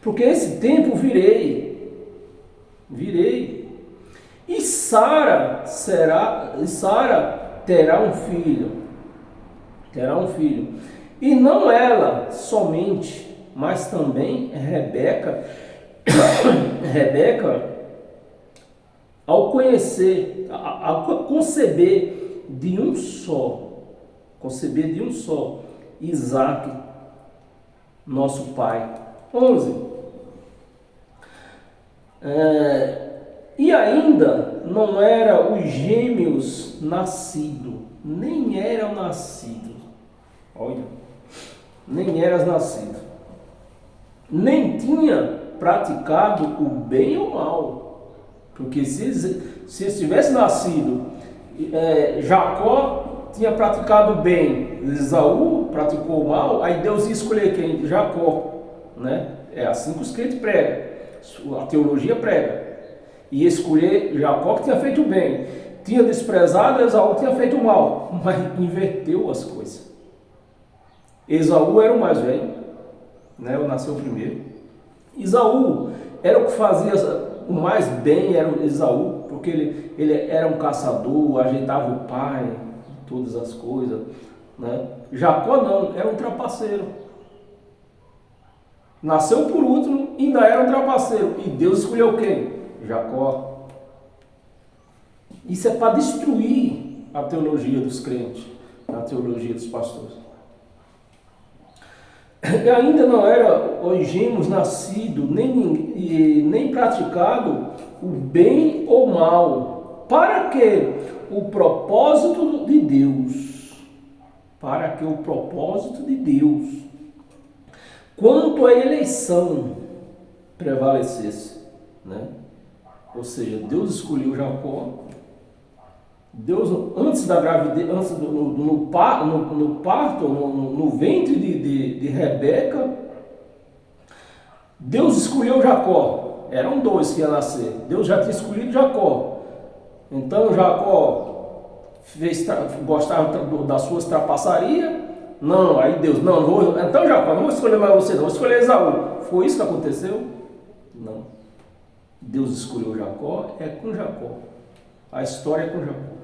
Speaker 1: Porque esse tempo virei. E Sara terá um filho. E não ela somente, mas também Rebeca, ao conceber de um só, Isaque, nosso pai. 11. E ainda não eram os gêmeos nascidos, nem eram nascidos. Olha, nem eras nascido, nem tinha praticado o bem ou o mal, porque se eles tivessem nascido, Jacó tinha praticado o bem, Esaú praticou o mal, aí Deus ia escolher quem? Jacó, né? É assim que os crentes pregam, a teologia prega, ia escolher Jacó que tinha feito o bem, tinha desprezado Esaú que tinha feito o mal, mas inverteu as coisas. Esaú era o mais velho, né? Nasceu primeiro. Esaú era o que fazia o mais bem, era o Esaú, porque ele era um caçador, ajeitava o pai, todas as coisas, né? Jacó não, era um trapaceiro. Nasceu por último, ainda era um trapaceiro. E Deus escolheu quem? Jacó. Isso é para destruir a teologia dos crentes, a teologia dos pastores. E ainda não era os gêmeos nascido, nem praticado o bem ou mal, para que o propósito de Deus, quanto à eleição, prevalecesse, né? Ou seja, Deus escolheu Jacó. Deus, antes da gravidez, no parto, no ventre de Rebeca, Deus escolheu Jacó. Eram dois que iam nascer. Deus já tinha escolhido Jacó. Então Jacó gostava das suas trapaçarias. Não, aí Deus, então Jacó, não vou escolher mais você, não, vou escolher Esaú. Foi isso que aconteceu? Não. Deus escolheu Jacó, é com Jacó. A história é com Jacó.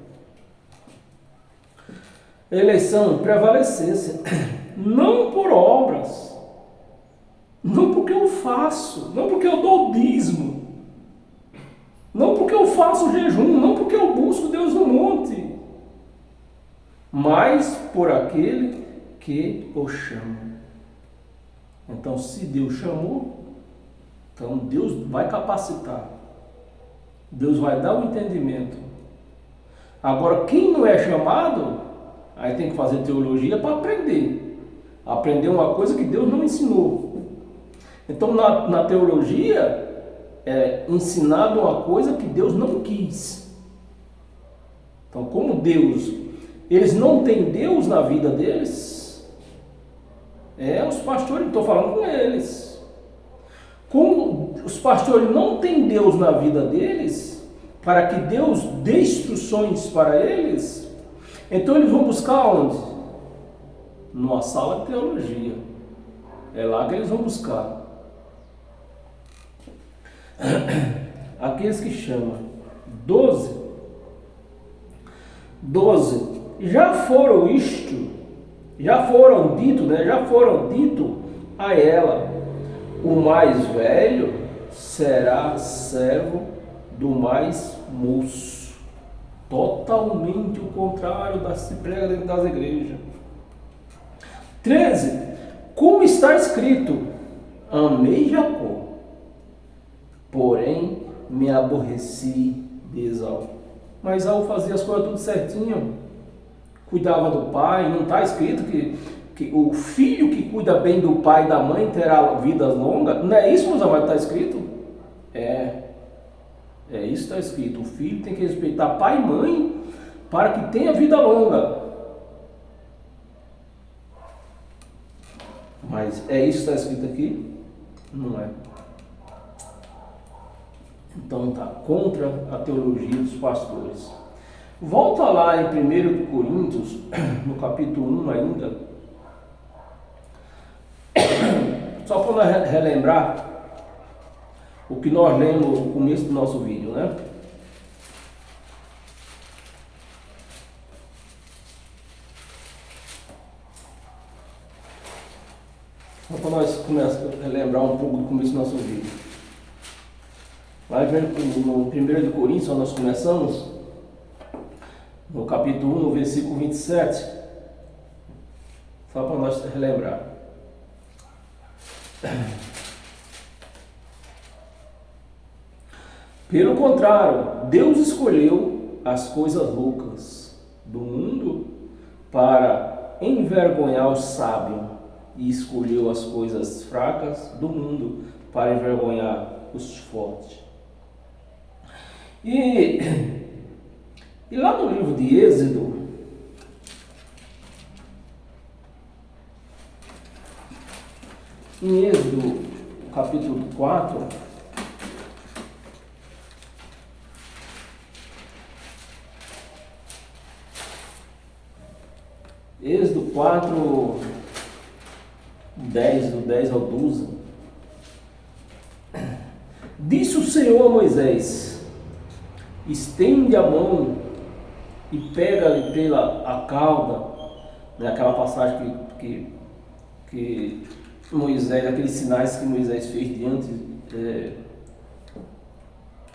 Speaker 1: Eleição prevalecesse, não por obras, não porque eu faço, não porque eu dou dízimo, não porque eu faço jejum, não porque eu busco Deus no monte, mas por aquele que o chama. Então, se Deus chamou, então Deus vai capacitar, Deus vai dar o entendimento. Agora, quem não é chamado, aí tem que fazer teologia para aprender uma coisa que Deus não ensinou. Então na teologia é ensinado uma coisa que Deus não quis. Então como eles não têm Deus na vida deles, os pastores, estou falando com eles. Como os pastores não têm Deus na vida deles, para que Deus dê instruções para eles, então eles vão buscar onde? Numa sala de teologia. É lá que eles vão buscar. Aqueles que chamam. 12. Já foram dito a ela: o mais velho será servo do mais moço. Totalmente o contrário da se prega dentro das igrejas. 13. Como está escrito: amei Jacó, porém me aborreci de Esaú. Mas Esaú fazia as coisas tudo certinho, cuidava do pai. Não está escrito que o filho que cuida bem do pai e da mãe terá vidas longas? Não é isso, meus amados, está escrito? É isso que está escrito. O filho tem que respeitar pai e mãe para que tenha vida longa. Mas é isso que está escrito aqui? Não é. Então está contra a teologia dos pastores. Volta lá em 1 Coríntios, no capítulo 1 ainda, só para relembrar o que nós lemos no começo do nosso vídeo, né? Só para nós relembrar um pouco do começo do nosso vídeo. Lá no 1 Coríntios, onde nós começamos, no capítulo 1, no versículo 27, só para nós relembrar. Pelo contrário, Deus escolheu as coisas loucas do mundo para envergonhar os sábios, e escolheu as coisas fracas do mundo para envergonhar os fortes. E lá no livro de Êxodo, em Êxodo capítulo 4, Êxodo 4, 10, do 10 ao 12, disse o Senhor a Moisés: estende a mão e pega-lhe pela cauda, né, aquela passagem que Moisés, aqueles sinais que Moisés fez diante,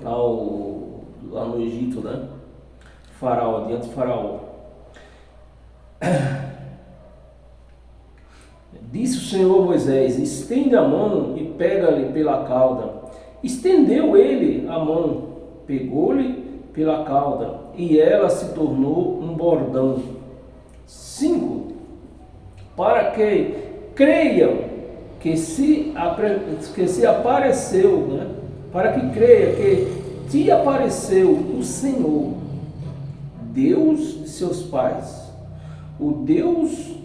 Speaker 1: lá no Egito, né? Faraó, diante de Faraó. Disse o Senhor a Moisés: estende a mão e pega-lhe pela cauda. Estendeu ele a mão, pegou-lhe pela cauda, e ela se tornou um bordão. 5. Para que creiam que se apareceu, né? Para que creia que te apareceu o Senhor, Deus de seus pais, o Deus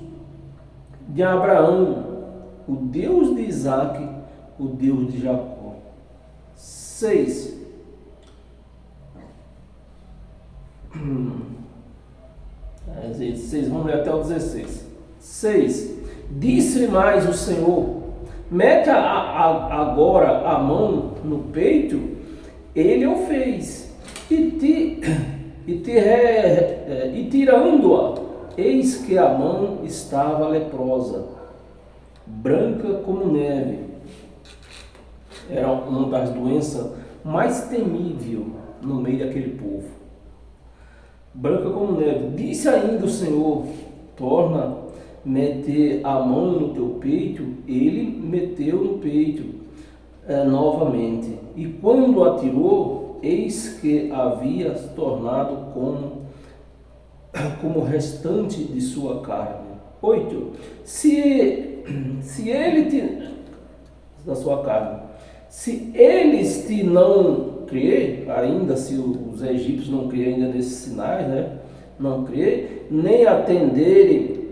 Speaker 1: de Abraão, o Deus de Isaac, o Deus de Jacó. 6. Vamos ler até o 16. 6. Disse-lhe mais o Senhor: mete agora a mão no peito. Ele o fez, e tirando-a, eis que a mão estava leprosa, branca como neve. Era uma das doenças mais temíveis no meio daquele povo. Branca como neve. Disse ainda o Senhor: torna a meter a mão no teu peito. Ele meteu no peito novamente. E quando a tirou, eis que havia tornado como o restante de sua carne. 8. Se ele da sua carne, se eles te não crer, ainda se os egípcios não crerem ainda nesses sinais, né? Não crer, nem atenderem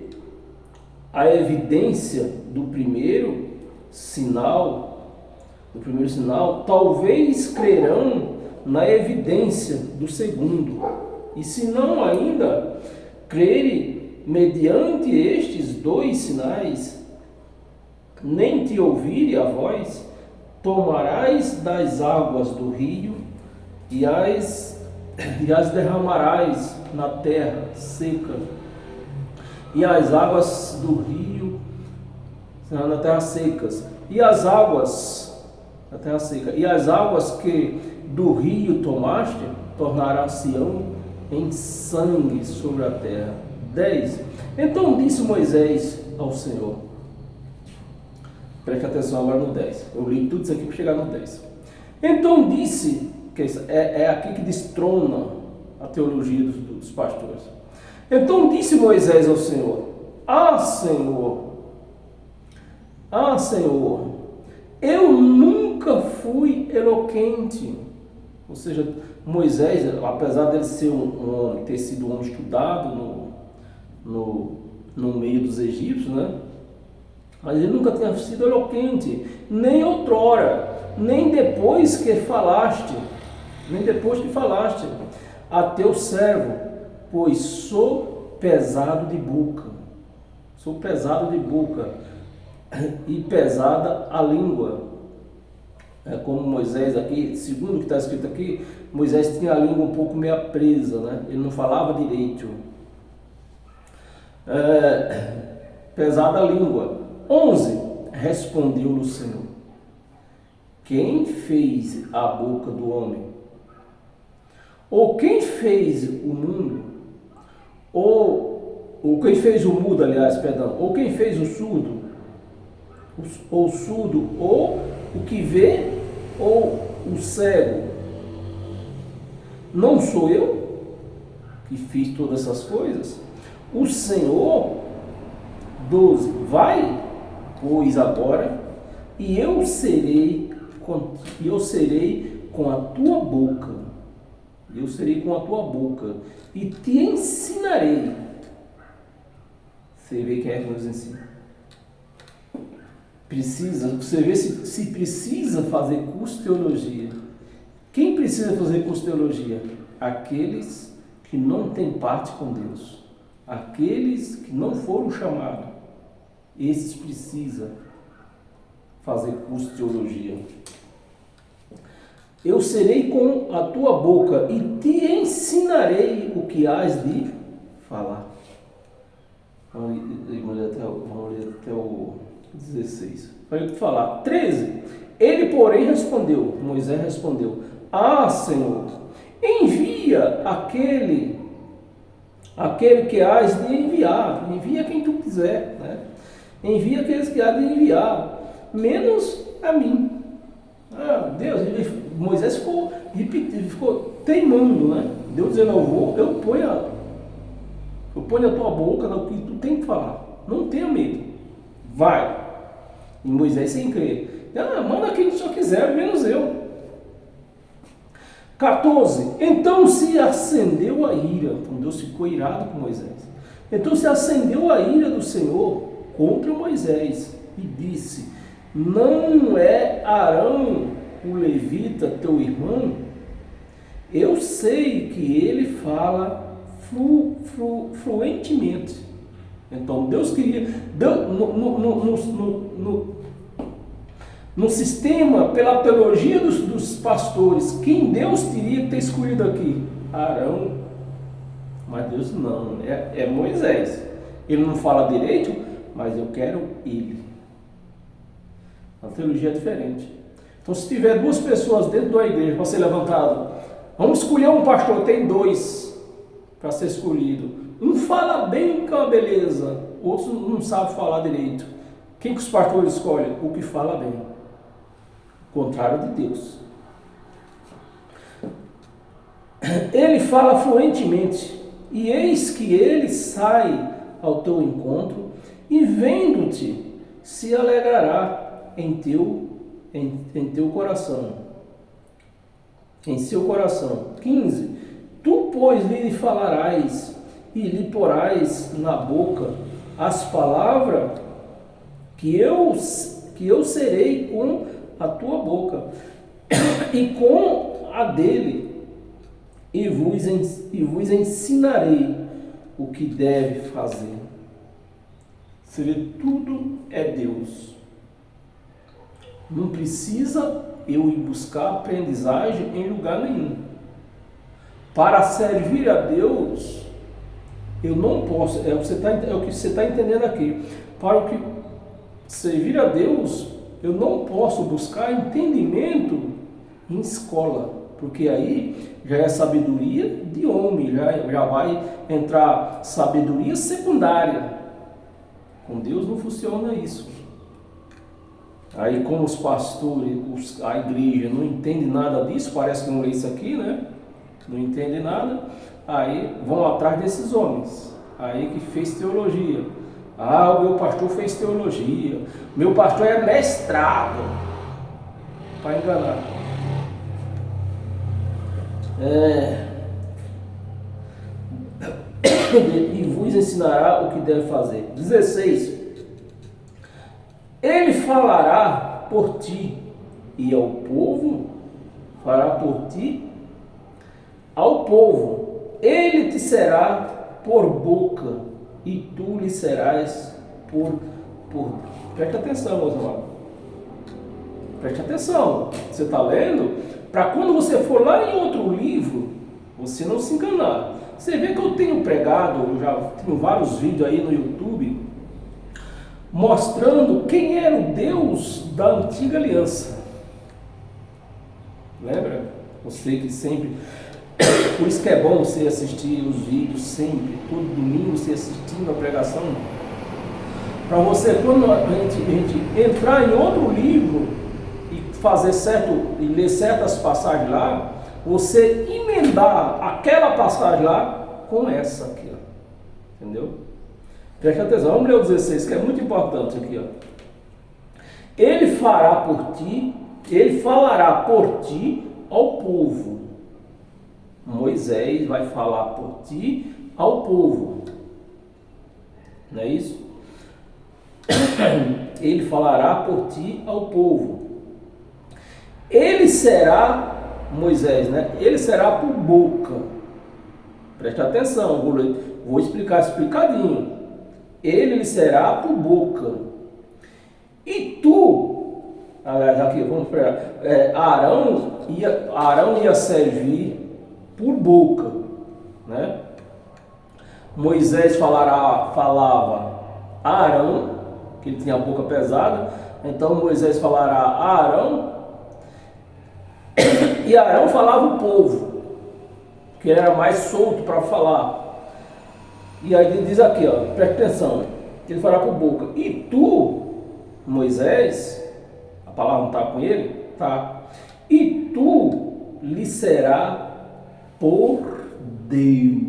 Speaker 1: a evidência do primeiro sinal, talvez crerão na evidência do segundo. E se não ainda crerem mediante estes dois sinais, nem te ouvirem a voz, tomarás das águas do rio e as derramarás na terra seca, e as águas do rio serão na terra secas, e as águas da terra seca, e as águas que do rio tomaste tornarão-se-ão em sangue sobre a terra. 10. Então disse Moisés ao Senhor, preste atenção agora no 10, eu li tudo isso aqui para chegar no 10. Então disse é aqui que destrona a teologia dos pastores. Então disse Moisés ao Senhor: Senhor, Senhor, eu nunca fui eloquente. Ou seja, Moisés, apesar dele ser um homem, ter sido um homem estudado no meio dos egípcios, né? Mas ele nunca tinha sido eloquente, nem outrora, nem depois que falaste, a teu servo, pois sou pesado de boca, e pesada a língua. Como Moisés aqui, segundo o que está escrito aqui, Moisés tinha a língua um pouco meio presa, né? Ele não falava direito. Pesada a língua. 11. Respondeu-lhe o Senhor: quem fez a boca do homem? Ou quem fez o mundo? Ou quem fez o mudo, aliás, perdão. Ou quem fez o surdo? Ou surdo, ou o que vê, ou o cego? Não sou eu que fiz todas essas coisas? O Senhor, 12, vai, pois agora, e eu serei com a tua boca, e te ensinarei. Você vê quem é que nos ensina? Você vê se precisa fazer curso de teologia. Quem precisa fazer curso de teologia? Aqueles que não têm parte com Deus. Aqueles que não foram chamados. Esses precisam fazer curso de teologia. Eu serei com a tua boca e te ensinarei o que hás de falar. Vamos ler até o 16. Olha o que falar. 13. Ele, porém, Moisés respondeu: Senhor, envia aquele que hás de enviar. Envia quem tu quiser, né? Envia aqueles que hás de enviar, menos a mim. Deus, Moisés ficou teimando, né? Deus dizendo: eu ponho a tua boca no que tu tem que falar. Não tenha medo. Vai. E Moisés sem crer: manda quem só quiser, menos eu. 14. Então se acendeu a ira. Então Deus ficou irado com Moisés. Então se acendeu a ira do Senhor contra Moisés e disse: não é Arão, o levita, teu irmão? Eu sei que ele fala fluentemente. Então Deus queria, no sistema, pela teologia dos pastores, quem Deus teria que ter escolhido aqui? Arão. Mas Deus não, é Moisés. Ele não fala direito, mas eu quero ele. A teologia é diferente. Então, se tiver duas pessoas dentro da igreja para ser levantado, vamos escolher um pastor, tem dois para ser escolhido. Um fala bem com a beleza, outro não sabe falar direito. Quem que os pastores escolhem? O que fala bem. O contrário de Deus. Ele fala fluentemente, e eis que ele sai ao teu encontro, e vendo-te, se alegrará em teu coração, em seu coração. 15. Tu, pois, lhe falarás e lhe porás na boca as palavras que eu serei com a tua boca e com a dele, e vos ensinarei o que deve fazer. Você vê, tudo é Deus. Não precisa eu ir buscar aprendizagem em lugar nenhum. Para servir a Deus, eu não posso, é o que você está entendendo aqui. Para o que servir a Deus, eu não posso buscar entendimento em escola, porque aí já é sabedoria de homem, já vai entrar sabedoria secundária. Com Deus não funciona isso. Aí como os pastores, a igreja não entende nada disso, parece que não lê isso aqui, né? Não entende nada, aí vão atrás desses homens, aí que fez teologia. Ah, o meu pastor fez teologia, meu pastor é mestrado, para enganar. E vos ensinará o que deve fazer. 16. Ele falará por ti e ao povo, fará por ti ao povo. Ele te será por boca e tu lhe serás por. Preste atenção, meus amados. Preste atenção. Você está lendo? Para quando você for lá em outro livro, você não se enganar. Você vê que eu tenho pregado, eu já tenho vários vídeos aí no YouTube, mostrando quem era o Deus da antiga aliança. Lembra? Você que sempre... Por isso que é bom você assistir os vídeos sempre, todo domingo você assistindo a pregação. Para você, quando a gente entrar em outro livro e fazer certo, e ler certas passagens lá, você emendar aquela passagem lá com essa aqui, ó. Entendeu? Preste atenção, vamos ler o 16, que é muito importante aqui, ó. Ele fará por ti, ele falará por ti ao povo. Moisés vai falar por ti ao povo. Não é isso? Ele falará por ti ao povo. Ele será, Moisés, né? Ele será por boca. Preste atenção, vou explicar explicadinho. Ele lhe será por boca. E tu, aliás, aqui, vamos esperar. Arão ia servir por boca, né? Moisés falava a Arão, que ele tinha a boca pesada, então Moisés falará a Arão, e Arão falava o povo, que ele era mais solto para falar. E aí ele diz aqui, ó, presta atenção, ele falará por boca. E tu, Moisés, a palavra não está com ele? Tá. E tu lhe será por Deus.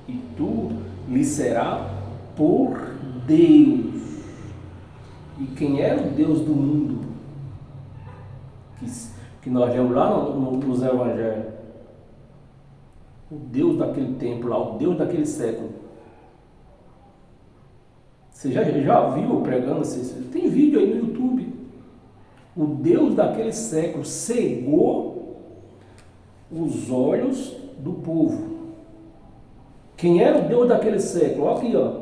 Speaker 1: E tu lhe será por Deus. E quem era o Deus do mundo? Que nós vemos lá nos Evangelhos. O Deus daquele tempo lá, o Deus daquele século. Você já viu pregando assim? Tem vídeo aí no YouTube. O Deus daquele século cegou os olhos do povo. Quem era o Deus daquele século? Olha aqui, ó.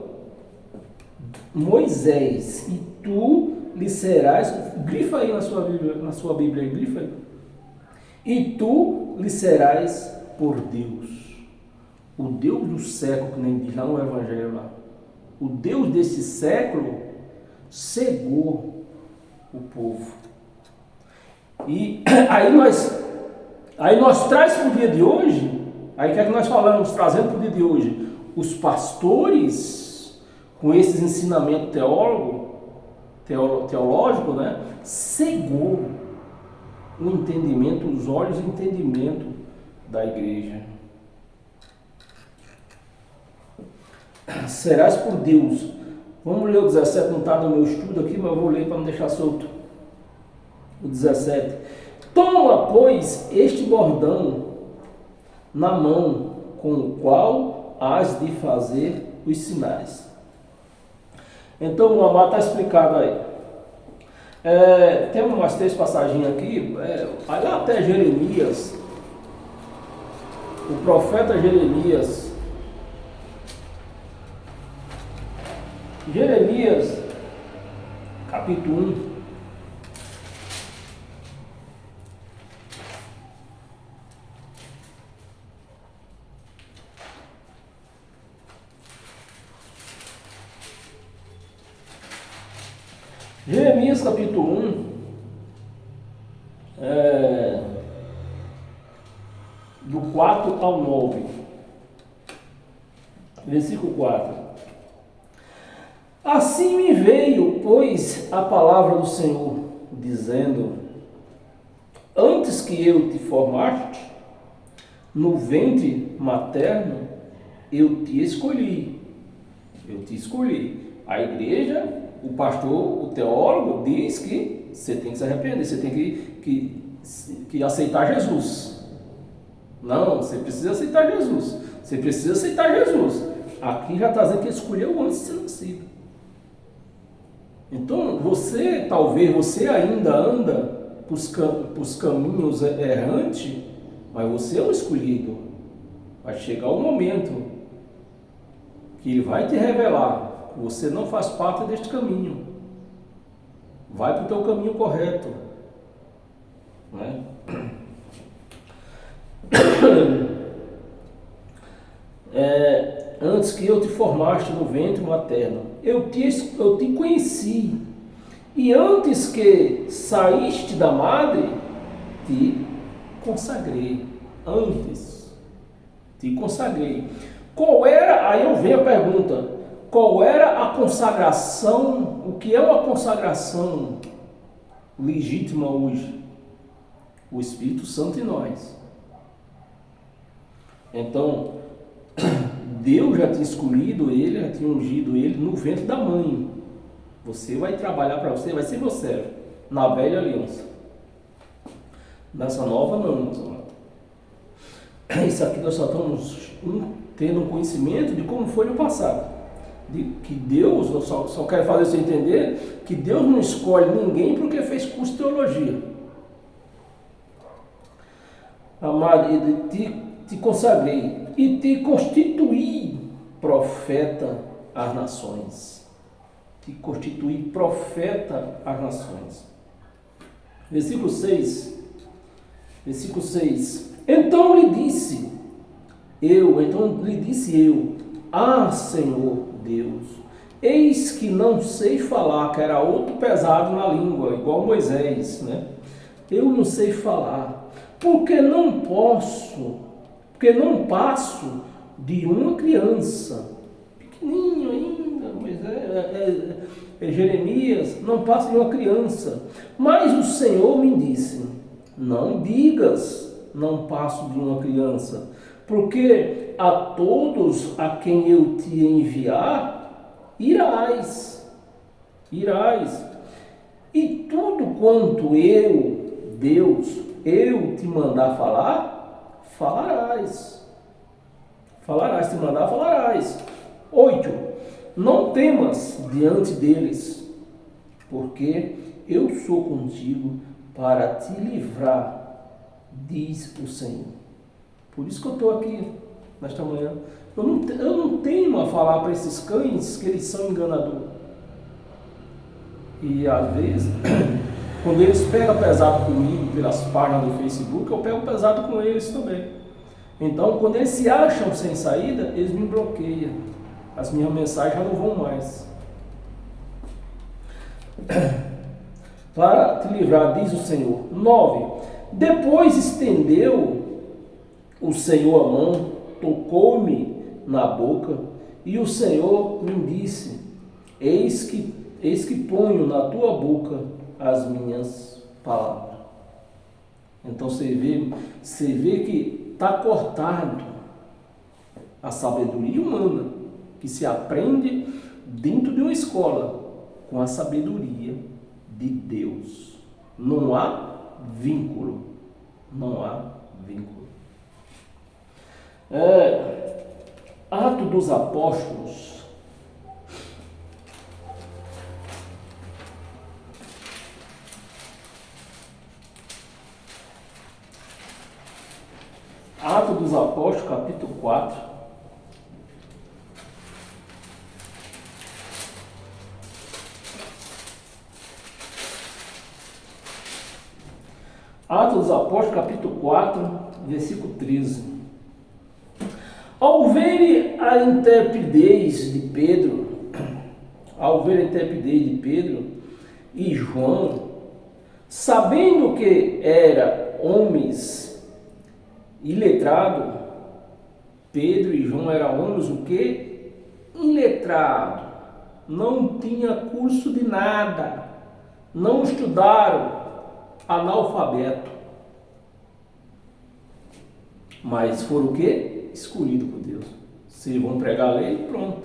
Speaker 1: Moisés. E tu lhe serás... Grifa aí na sua Bíblia, grifa aí. E tu lhe serás por Deus. O Deus do século, que nem diz lá no Evangelho lá. O Deus desse século cegou o povo. E aí nós traz para o dia de hoje, aí o que é que nós falamos, trazendo para o dia de hoje? Os pastores, com esses ensinamentos teológicos, né, cegou o entendimento, os olhos e o entendimento da igreja. Serás por Deus. Vamos ler o 17, não está no meu estudo aqui, mas eu vou ler para não deixar solto. O 17. Toma, pois, este bordão na mão, com o qual has de fazer os sinais. Então, o amado está explicado aí. Temos umas 3 passagens aqui. Vai lá até Jeremias. O profeta Jeremias. Jeremias, capítulo 1. Jeremias, capítulo 1, do 4 ao 9, versículo 4. Assim me veio, pois, a palavra do Senhor, dizendo: antes que eu te formaste no ventre materno, eu te escolhi. Eu te escolhi. A igreja, o pastor, o teólogo diz que você tem que se arrepender, você tem que aceitar Jesus. Não, você precisa aceitar Jesus. Você precisa aceitar Jesus. Aqui já está dizendo que escolheu antes de ser nascido. Então, talvez você ainda anda para os caminhos errantes, mas você é o escolhido. Vai chegar o momento que Ele vai te revelar que você não faz parte deste caminho. Vai para o teu caminho correto. Né? Antes que eu te formaste no ventre materno, eu te conheci. E antes que saíste da madre, te consagrei. Antes, te consagrei. Aí eu venho a pergunta, qual era a consagração, o que é uma consagração legítima hoje? O Espírito Santo em nós. Então, Deus já tinha escolhido ele, já tinha ungido ele no ventre da mãe. Você vai trabalhar para você, vai ser meu servo, na velha aliança. Nessa nova não. Isso aqui nós só estamos tendo um conhecimento de como foi no passado. De que Deus, eu só quero fazer você entender, que Deus não escolhe ninguém porque fez curso de teologia. Amado, te consagrei e te constituí profeta às nações. Te constituí profeta às nações. Versículo 6. Então lhe disse eu, ah, Senhor Deus, eis que não sei falar, que era outro pesado na língua, igual Moisés, né? Eu não sei falar, porque não passo de uma criança, pequenininho ainda, Moisés, Jeremias, não passa de uma criança. Mas o Senhor me disse, não digas, não passo de uma criança, porque a todos a quem eu te enviar, irás. E tudo quanto eu, Deus, eu te mandar falar, falarás. Te mandar, falarás. 8. Não temas diante deles, porque eu sou contigo para te livrar, diz o Senhor. Por isso que eu estou aqui nesta manhã. Eu não temo a falar para esses cães que eles são enganadores. E às vezes, quando eles pegam pesado comigo pelas páginas do Facebook, eu pego pesado com eles também. Então, quando eles se acham sem saída, eles me bloqueiam. As minhas mensagens já não vão mais. Para te livrar, diz o Senhor. 9. Depois estendeu o Senhor a mão, tocou-me na boca, e o Senhor me disse, eis que ponho na tua boca as minhas palavras. Então você vê que está cortado a sabedoria humana, que se aprende dentro de uma escola, com a sabedoria de Deus. Não há vínculo. Atos dos Apóstolos. Atos dos Apóstolos, capítulo 4. Atos dos Apóstolos, capítulo 4, versículo 13. Ao ver a intrepidez de Pedro e João, sabendo que eram homens iletrados, Pedro e João eram homens o quê? Iletrados. não tinha curso de nada, não estudaram, analfabeto. Mas foram o quê? Escolhidos por Deus. Se vão pregar a lei, pronto.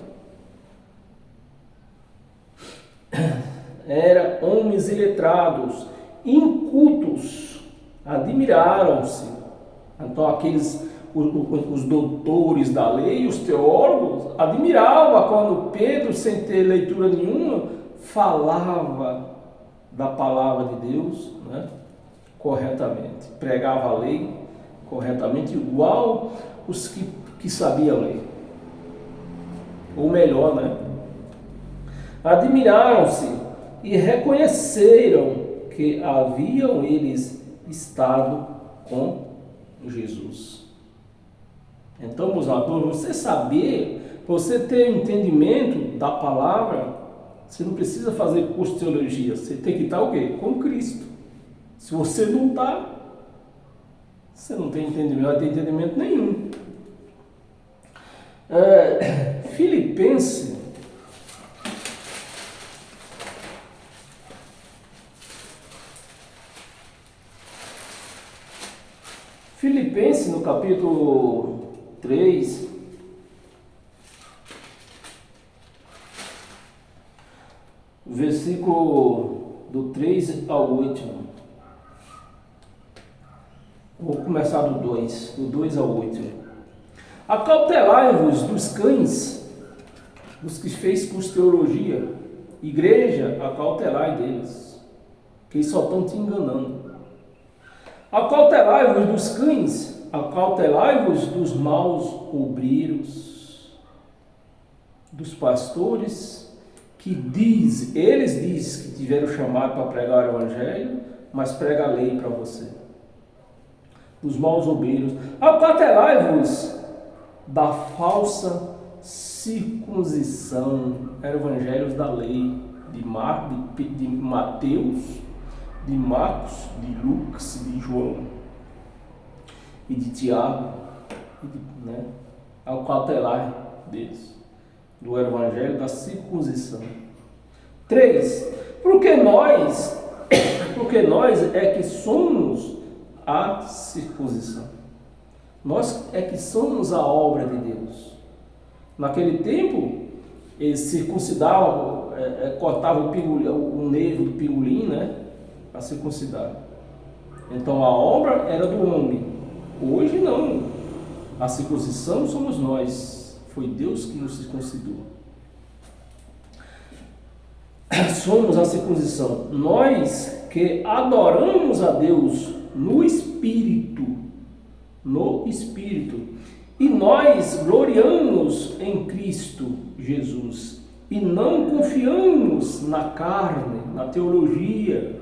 Speaker 1: Eram homens iletrados, incultos, admiraram-se. Então aqueles, os doutores da lei, os teólogos, admiravam quando Pedro, sem ter leitura nenhuma, falava da palavra de Deus, né, corretamente, pregava a lei corretamente, igual os que sabiam ler, ou melhor, né? Admiraram-se e reconheceram que haviam eles estado com Jesus. Então, meus amados, você saber, você ter entendimento da palavra, você não precisa fazer curso de teologia, você tem que estar o quê? Com Cristo. Se você não está, você não tem entendimento, não tem entendimento nenhum. Filipenses, no capítulo 3, versículo do 3 ao 8. Vou começar do 2 ao 8. Acautelai-vos dos cães, dos que fez curso de teologia. Igreja, acautelai deles, que eles só estão te enganando. Acautelai-vos dos cães, acautelai-vos dos maus obreiros, dos pastores, que eles dizem que tiveram chamado para pregar o evangelho, mas prega a lei para você. Dos maus obreiros, acautelai-vos da falsa circuncisão. Eram evangelhos da lei de Mateus, de Marcos, de Lucas, de João e de Tiago, né? Acautelai deles, do evangelho da circuncisão. 3. Porque nós é que somos a circuncisão. Nós é que somos a obra de Deus. Naquele tempo, eles circuncidavam, cortavam o nervo do pingolim, né, para circuncidar. Então a obra era do homem. Hoje não. A circuncisão somos nós. Foi Deus que nos circuncidou. Somos a circuncisão. Nós que adoramos a Deus no Espírito, e nós gloriamos em Cristo Jesus, e não confiamos na carne, na teologia,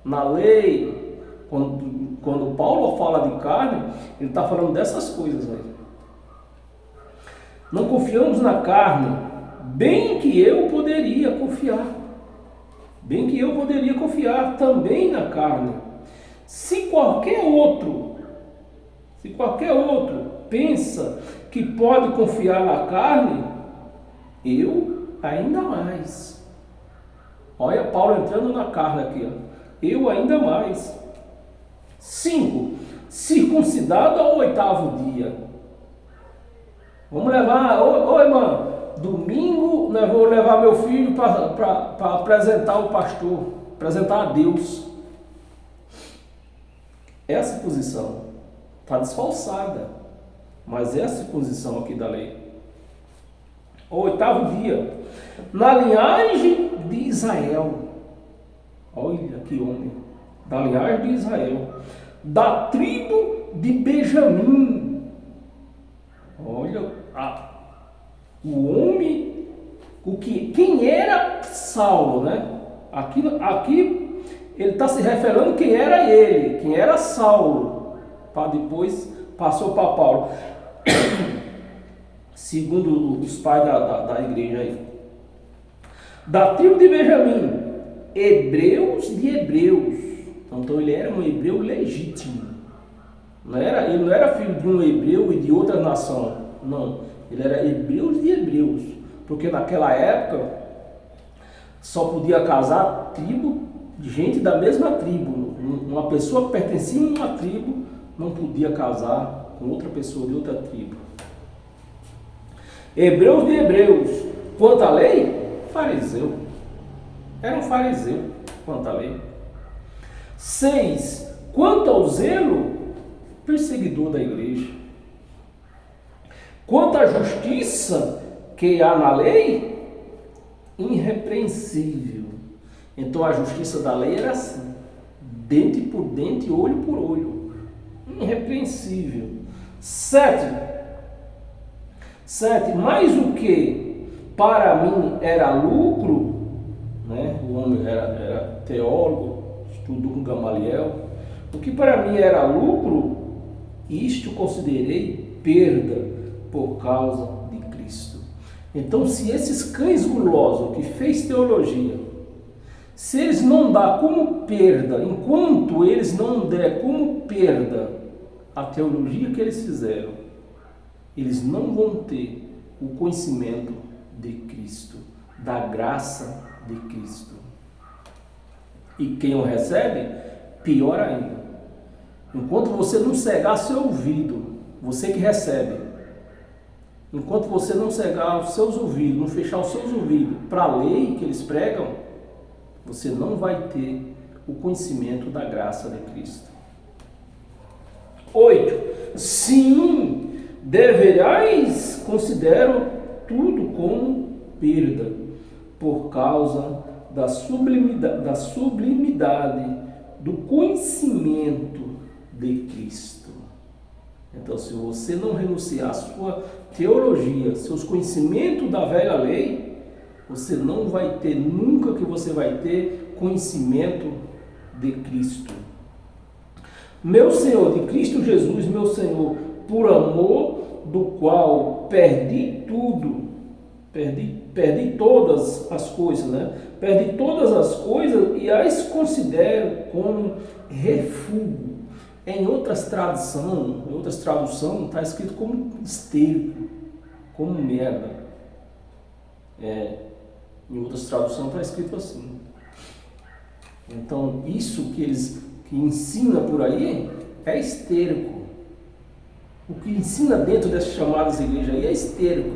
Speaker 1: na lei. Quando Paulo fala de carne, ele está falando dessas coisas aí. Não confiamos na carne, bem que eu poderia confiar também na carne. Se qualquer outro pensa que pode confiar na carne, eu ainda mais. Olha Paulo entrando na carne aqui, ó. Eu ainda mais. 5. Circuncidado ao 8º dia. Vamos levar, ô irmã, domingo nós vamos levar meu filho para apresentar o pastor, apresentar a Deus. Essa posição está desfalsada, mas é a circuncisão aqui da lei. O 8º dia, na linhagem de Israel. Olha que homem, da linhagem de Israel, da tribo de Benjamim. Olha, o homem, quem era Saulo, né? Aqui ele está se referindo quem era Saulo, para depois passou para Paulo, segundo os pais da igreja aí. Da tribo de Benjamim, hebreus de hebreus. Então ele era um hebreu legítimo. Ele não era filho de um hebreu e de outra nação. Não, ele era hebreu de hebreus. Porque naquela época Só podia casar tribo, gente da mesma tribo. Uma pessoa que pertencia a uma tribo não podia casar com outra pessoa de outra tribo. Hebreus de Hebreus, quanto à lei, fariseu. Era um fariseu, quanto à lei. 6. Quanto ao zelo, perseguidor da igreja. Quanto à justiça que há na lei, irrepreensível. Então a justiça da lei era assim, dente por dente, olho por olho, irrepreensível. 7. Mais o que para mim era lucro, né? O homem era teólogo, estudou com Gamaliel. O que para mim era lucro, isto considerei perda por causa de Cristo. Então, se esses cães gulosos que fez teologia, se eles não dão como perda, enquanto eles não der como perda a teologia que eles fizeram, eles não vão ter o conhecimento de Cristo, da graça de Cristo. E quem o recebe, pior ainda. Enquanto você não cegar seu ouvido, você que recebe, enquanto você não cegar os seus ouvidos, não fechar os seus ouvidos para a lei que eles pregam, você não vai ter o conhecimento da graça de Cristo. 8. Sim, deverais, considero tudo como perda, por causa da sublimidade do conhecimento de Cristo. Então, se você não renunciar à sua teologia, seus conhecimentos da velha lei, você não vai ter, nunca que você vai ter conhecimento de Cristo. Meu Senhor, de Cristo Jesus, meu Senhor, por amor do qual perdi tudo, perdi todas as coisas, né? Perdi todas as coisas e as considero como refúgio. Em outras traduções, está escrito como esterco, como merda. Em outras traduções está escrito assim. Então, isso que eles ensinam por aí é esterco. O que ensina dentro dessas chamadas igrejas aí é esterco.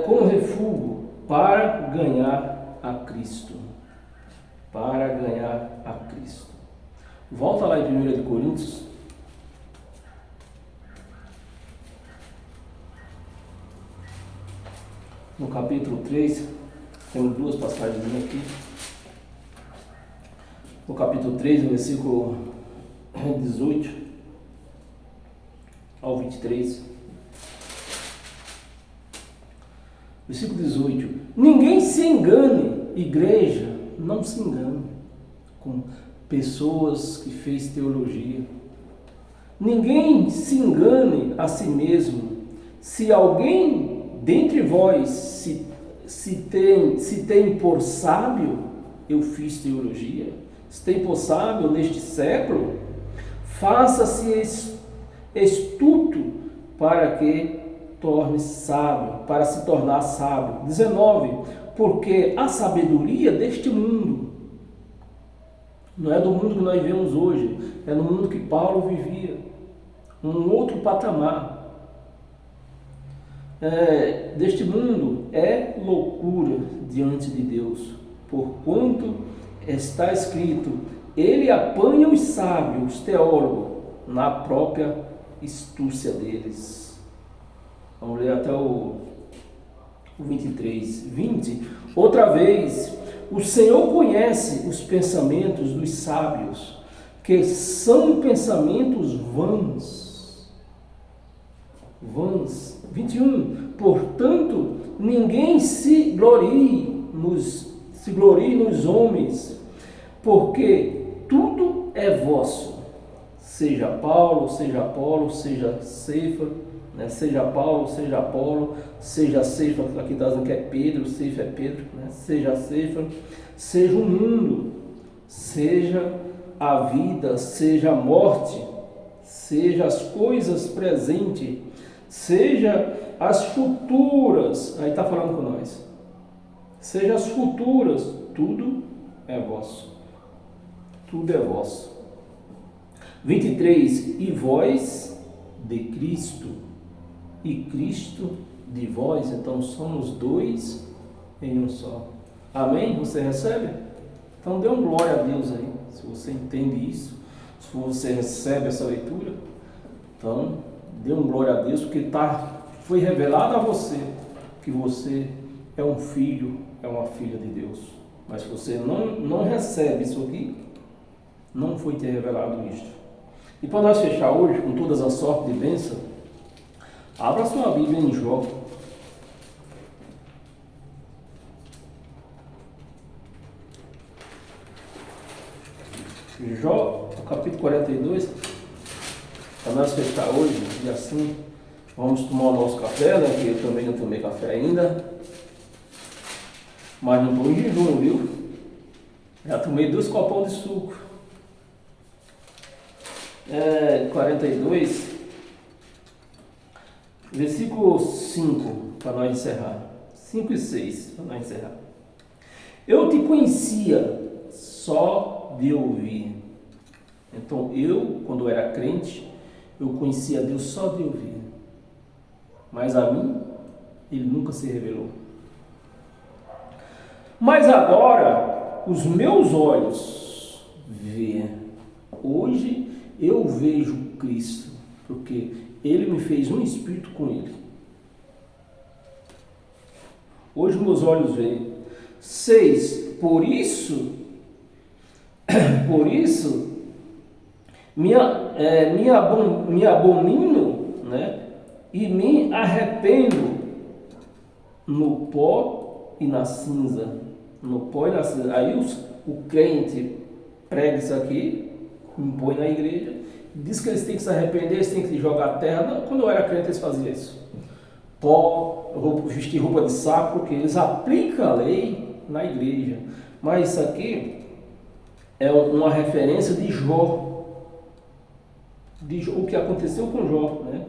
Speaker 1: Como refúgio para ganhar a Cristo. Para ganhar a Cristo. Volta lá em 1 Coríntios. No capítulo 3, temos duas passagens aqui. No capítulo 3, no versículo 18 ao 23. Versículo 18. Ninguém se engane, igreja, não se engane com pessoas que fez teologia. Ninguém se engane a si mesmo. Se alguém dentre vós se tem por sábio, eu fiz teologia, se tem por sábio neste século, faça-se estuto para que torne sábio, para se tornar sábio. 19. Porque a sabedoria deste mundo não é do mundo que nós vivemos hoje, é no mundo que Paulo vivia, um outro patamar. Deste mundo é loucura diante de Deus, porquanto está escrito, ele apanha os sábios, os teólogos, na própria astúcia deles. Vamos ler até o 23. 20. Outra vez, o Senhor conhece os pensamentos dos sábios, que são pensamentos vãs. 21. Portanto, ninguém se glorie nos homens, porque tudo é vosso. Seja Paulo, seja Apolo, seja Cefa, né? Seja Paulo, seja Apolo, seja Cefa, aqui está dizendo que é Pedro, Cefa é Pedro, né? Seja Cefa, seja o mundo, seja a vida, seja a morte, seja as coisas presentes, seja as futuras, aí está falando com nós, seja as futuras, tudo é vosso. Tudo é vosso. 23, e vós de Cristo, e Cristo de vós, então somos dois em um só. Amém? Você recebe? Então dê um glória a Deus aí, se você entende isso, se você recebe essa leitura, então dê um glória a Deus, porque foi revelado a você que você é um filho, é uma filha de Deus. Mas se você não recebe isso aqui, não foi te revelado isto. E para nós fechar hoje com todas as sortes de bênção, abra sua Bíblia em Jó. Jó, capítulo 42, para nós fechar hoje, e assim vamos tomar o nosso café, né? Que eu também não tomei café ainda, mas não estou em jejum, viu? Já tomei 2 copões de suco. 42, versículo 5, para nós encerrar. 5 e 6, para nós encerrar. Eu te conhecia só de ouvir. Então eu, quando era crente, eu conhecia Deus só de ouvir. Mas a mim, Ele nunca se revelou. Mas agora, os meus olhos veem. Hoje eu vejo Cristo, porque Ele me fez um espírito com Ele. Hoje meus olhos veem. 6, por isso, me abomino, né? E me arrependo no pó e na cinza. No pó e na cinza. Aí o crente prega isso aqui, impõe na igreja, diz que eles têm que se arrepender, eles têm que jogar terra. Não, quando eu era crente eles faziam isso. Pó, vestir roupa de saco, porque eles aplicam a lei na igreja. Mas isso aqui é uma referência de Jó, o que aconteceu com Jó, né?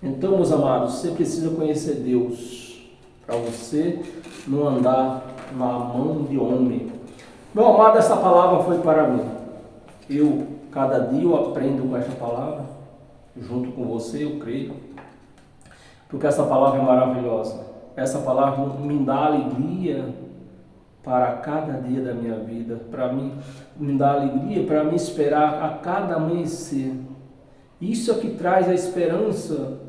Speaker 1: Então, meus amados, você precisa conhecer Deus para você não andar na mão de homem. Meu amado, essa palavra foi para mim. Cada dia eu aprendo com essa palavra, junto com você, eu creio, porque essa palavra é maravilhosa. Essa palavra me dá alegria para cada dia da minha vida, para mim, me dá alegria para me esperar a cada amanhecer. Isso é que traz a esperança,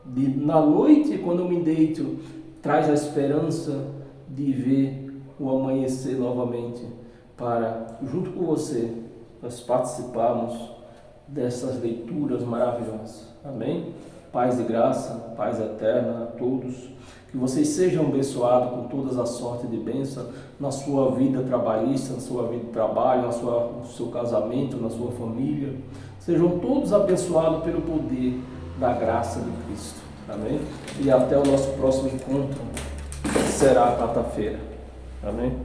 Speaker 1: na noite, quando eu me deito, traz a esperança de ver o amanhecer novamente, para, junto com você, nós participarmos dessas leituras maravilhosas. Amém? Paz e graça, paz eterna a todos. Que vocês sejam abençoados com todas as sortes de bênção na sua vida trabalhista, na sua vida de trabalho, no seu casamento, na sua família. Sejam todos abençoados pelo poder da graça de Cristo. Amém? E até o nosso próximo encontro, que será quarta-feira. Amém?